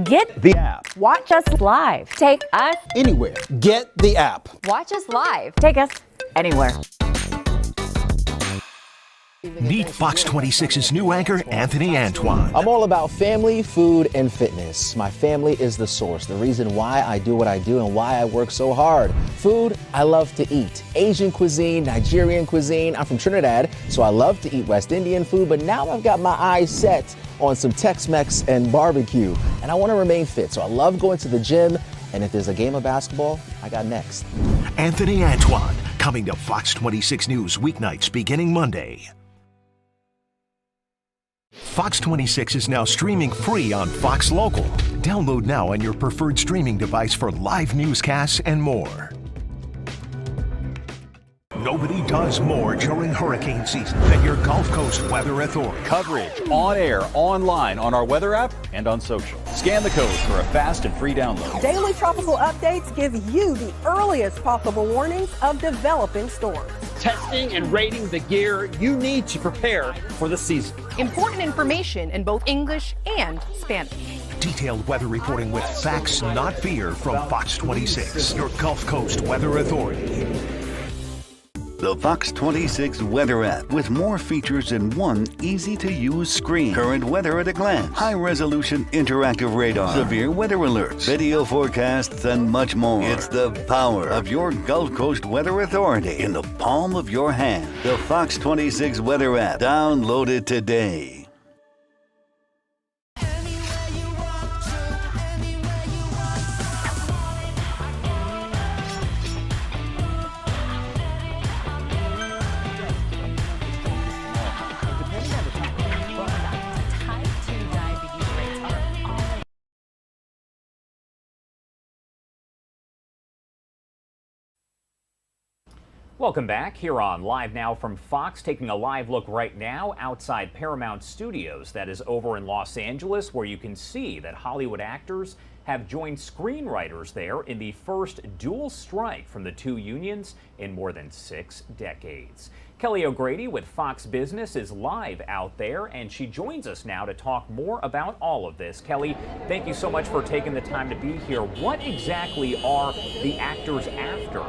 Get the app. Watch us live. Take us
anywhere. Get the app.
Watch us live. Take us anywhere.
Meet Fox 26's new anchor, Anthony Antoine.
I'm all about family, food, and fitness. My family is the source, the reason why I do what I do and why I work so hard. Food, I love to eat. Asian cuisine, Nigerian cuisine. I'm from Trinidad, so I love to eat West Indian food, but now I've got my eyes set on some Tex-Mex and barbecue. And I want to remain fit, so I love going to the gym. And if there's a game of basketball, I got next.
Anthony Antoine, coming to Fox 26 News weeknights beginning Monday. Fox 26 is now streaming free on Fox Local. Download now on your preferred streaming device for live newscasts and more. Nobody does more during hurricane season than your Gulf Coast Weather Authority.
Coverage on air, online, on our weather app, and on social. Scan the code for a fast and free download.
Daily tropical updates give you the earliest possible warnings of developing storms.
Testing and rating the gear you need to prepare for the season.
Important information in both English and Spanish.
Detailed weather reporting with facts, not fear, from Fox 26, your Gulf Coast Weather Authority.
The Fox 26 Weather app with more features in one easy-to-use screen. Current weather at a glance, high-resolution interactive radar, severe weather alerts, video forecasts, and much more. It's the power of your Gulf Coast Weather Authority in the palm of your hand. The Fox 26 Weather app. Download it today.
Welcome back here on Live Now from Fox, taking a live look right now outside Paramount Studios, that is over in Los Angeles, where you can see that Hollywood actors have joined screenwriters there in the first dual strike from the two unions in more than 6 decades. Kelly O'Grady with Fox Business is live out there, and she joins us now to talk more about all of this. Kelly, thank you so much for taking the time to be here. What exactly are the actors after?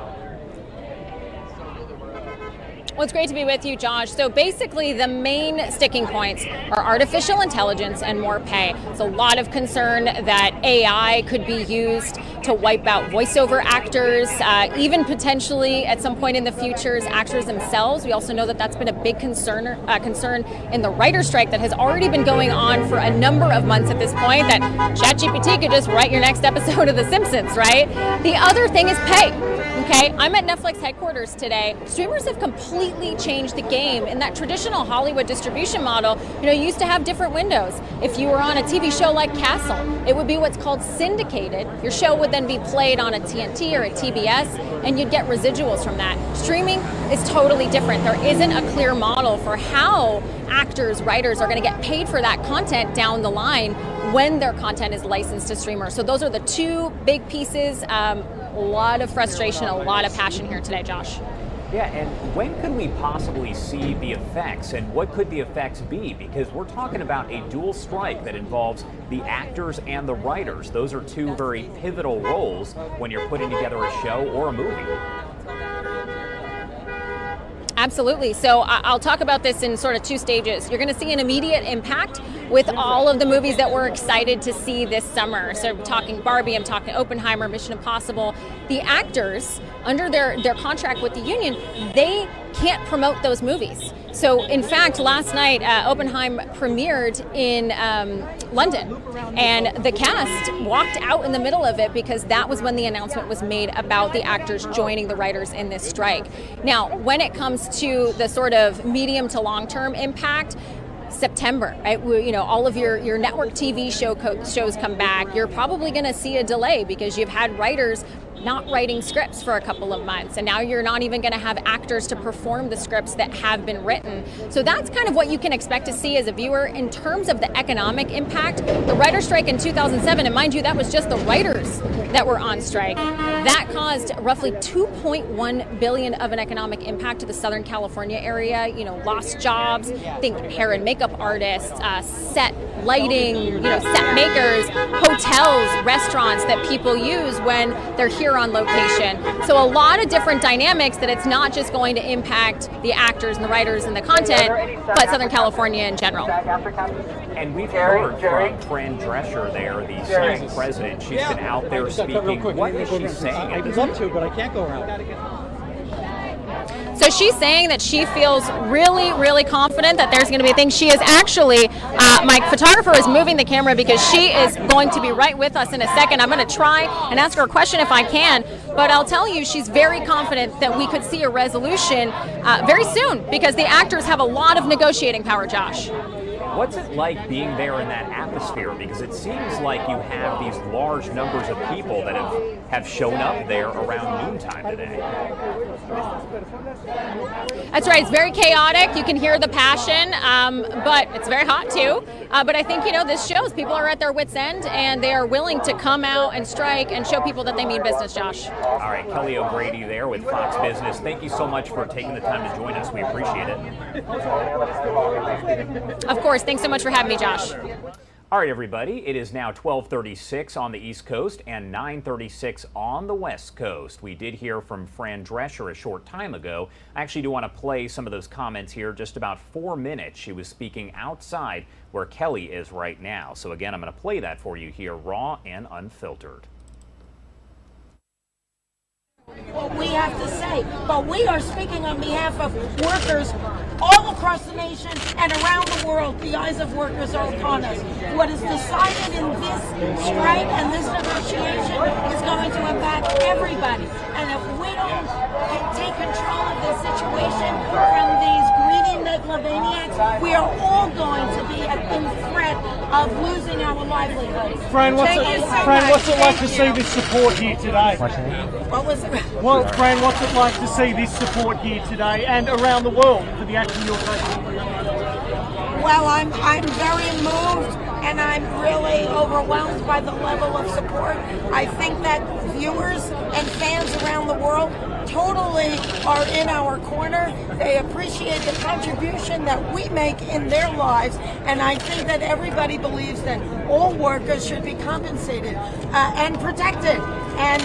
Well, it's great to be with you, Josh. So basically, the main sticking points are artificial intelligence and more pay. There's a lot of concern that AI could be used to wipe out voiceover actors, even potentially at some point in the future as actors themselves. We also know that that's been a big concern in the writer's strike that has already been going on for a number of months at this point, that ChatGPT could just write your next episode of The Simpsons, right? The other thing is pay. Okay, I'm at Netflix headquarters today. Streamers have completely changed the game. In that traditional Hollywood distribution model, you used to have different windows. If you were on a TV show like Castle, it would be what's called syndicated. Your show would then be played on a TNT or a TBS, and you'd get residuals from that. Streaming is totally different. There isn't a clear model for how actors, writers are going to get paid for that content down the line when their content is licensed to streamers. So those are the two big pieces. A lot of frustration, a lot of passion here today, Josh.
Yeah, and when could we possibly see the effects, and what could the effects be? Because we're talking about a dual strike that involves the actors and the writers. Those are two very pivotal roles when you're putting together a show or a movie.
Absolutely. So I'll talk about this in sort of two stages. You're going to see an immediate impact with all of the movies that we're excited to see this summer. So I'm talking Barbie, I'm talking Oppenheimer, Mission Impossible. The actors, under their contract with the union, they can't promote those movies. So in fact, last night, Oppenheimer premiered in London, and the cast walked out in the middle of it because that was when the announcement was made about the actors joining the writers in this strike. Now, when it comes to the sort of medium to long-term impact, September, right? All of your network TV shows come back. You're probably going to see a delay because you've had writers not writing scripts for a couple of months, and now you're not even going to have actors to perform the scripts that have been written. So that's kind of what you can expect to see as a viewer. In terms of the economic impact, the writer's strike in 2007, and mind you, that was just the writers that were on strike, that caused roughly $2.1 billion of an economic impact to the Southern California area. Lost jobs, think hair and makeup artists, set lighting, set makers, hotels, restaurants that people use when they're here on location. So a lot of different dynamics that it's not just going to impact the actors and the writers and the content, but Southern California in general.
And we've heard from Fran Drescher there, the signing president. She's been out there speaking. What is she saying?
I'd love to, but I can't go around.
So she's saying that she feels really, really confident that there's going to be a thing. She is actually, my photographer is moving the camera because she is going to be right with us in a second. I'm going to try and ask her a question if I can, but I'll tell you she's very confident that we could see a resolution very soon because the actors have a lot of negotiating power, Josh.
What's it like being there in that atmosphere? Because it seems like you have these large numbers of people that have shown up there around noontime today.
That's right. It's very chaotic. You can hear the passion, but it's very hot too. But I think, this shows people are at their wits' end and they are willing to come out and strike and show people that they mean business, Josh.
All right, Kelly O'Grady there with Fox Business. Thank you so much for taking the time to join us. We appreciate it.
Of course. Thanks so much for having me, Josh.
All right, everybody, it is now 12:36 on the East Coast and 9:36 on the West Coast. We did hear from Fran Drescher a short time ago. I actually do want to play some of those comments here, just about 4 minutes. She was speaking outside where Kelly is right now. So again, I'm going to play that for you here, raw and unfiltered.
What we have to say, but we are speaking on behalf of workers all across the nation and around the world. The eyes of workers are upon us. What is decided in this strike and this negotiation is going to impact everybody. And if we don't take control of this situation from these greedy megalomaniacs, we are all going to be in threat of losing our livelihoods.
Fran, what's it like to see this support here today?
What was it?
Well, Fran, what's it like to see this support here today and around the world for the action you're taking?
Well, I'm very moved and I'm really overwhelmed by the level of support. I think that viewers and fans around the world totally are in our corner. They appreciate the contribution that we make in their lives, and I think that everybody believes that all workers should be compensated and protected. And,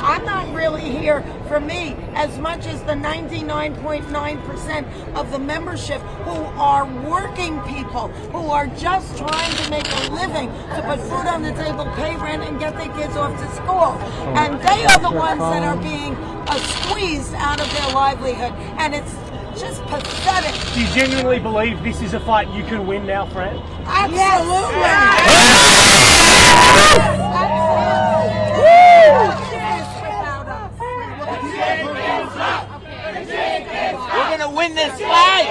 I'm not really here for me as much as the 99.9% of the membership who are working people, who are just trying to make a living, to put food on the table, pay rent, and get their kids off to school. And they are the ones that are being squeezed out of their livelihood. And it's just pathetic.
Do you genuinely believe this is a fight you can win now, Fran?
Absolutely.
We're going to win this fight.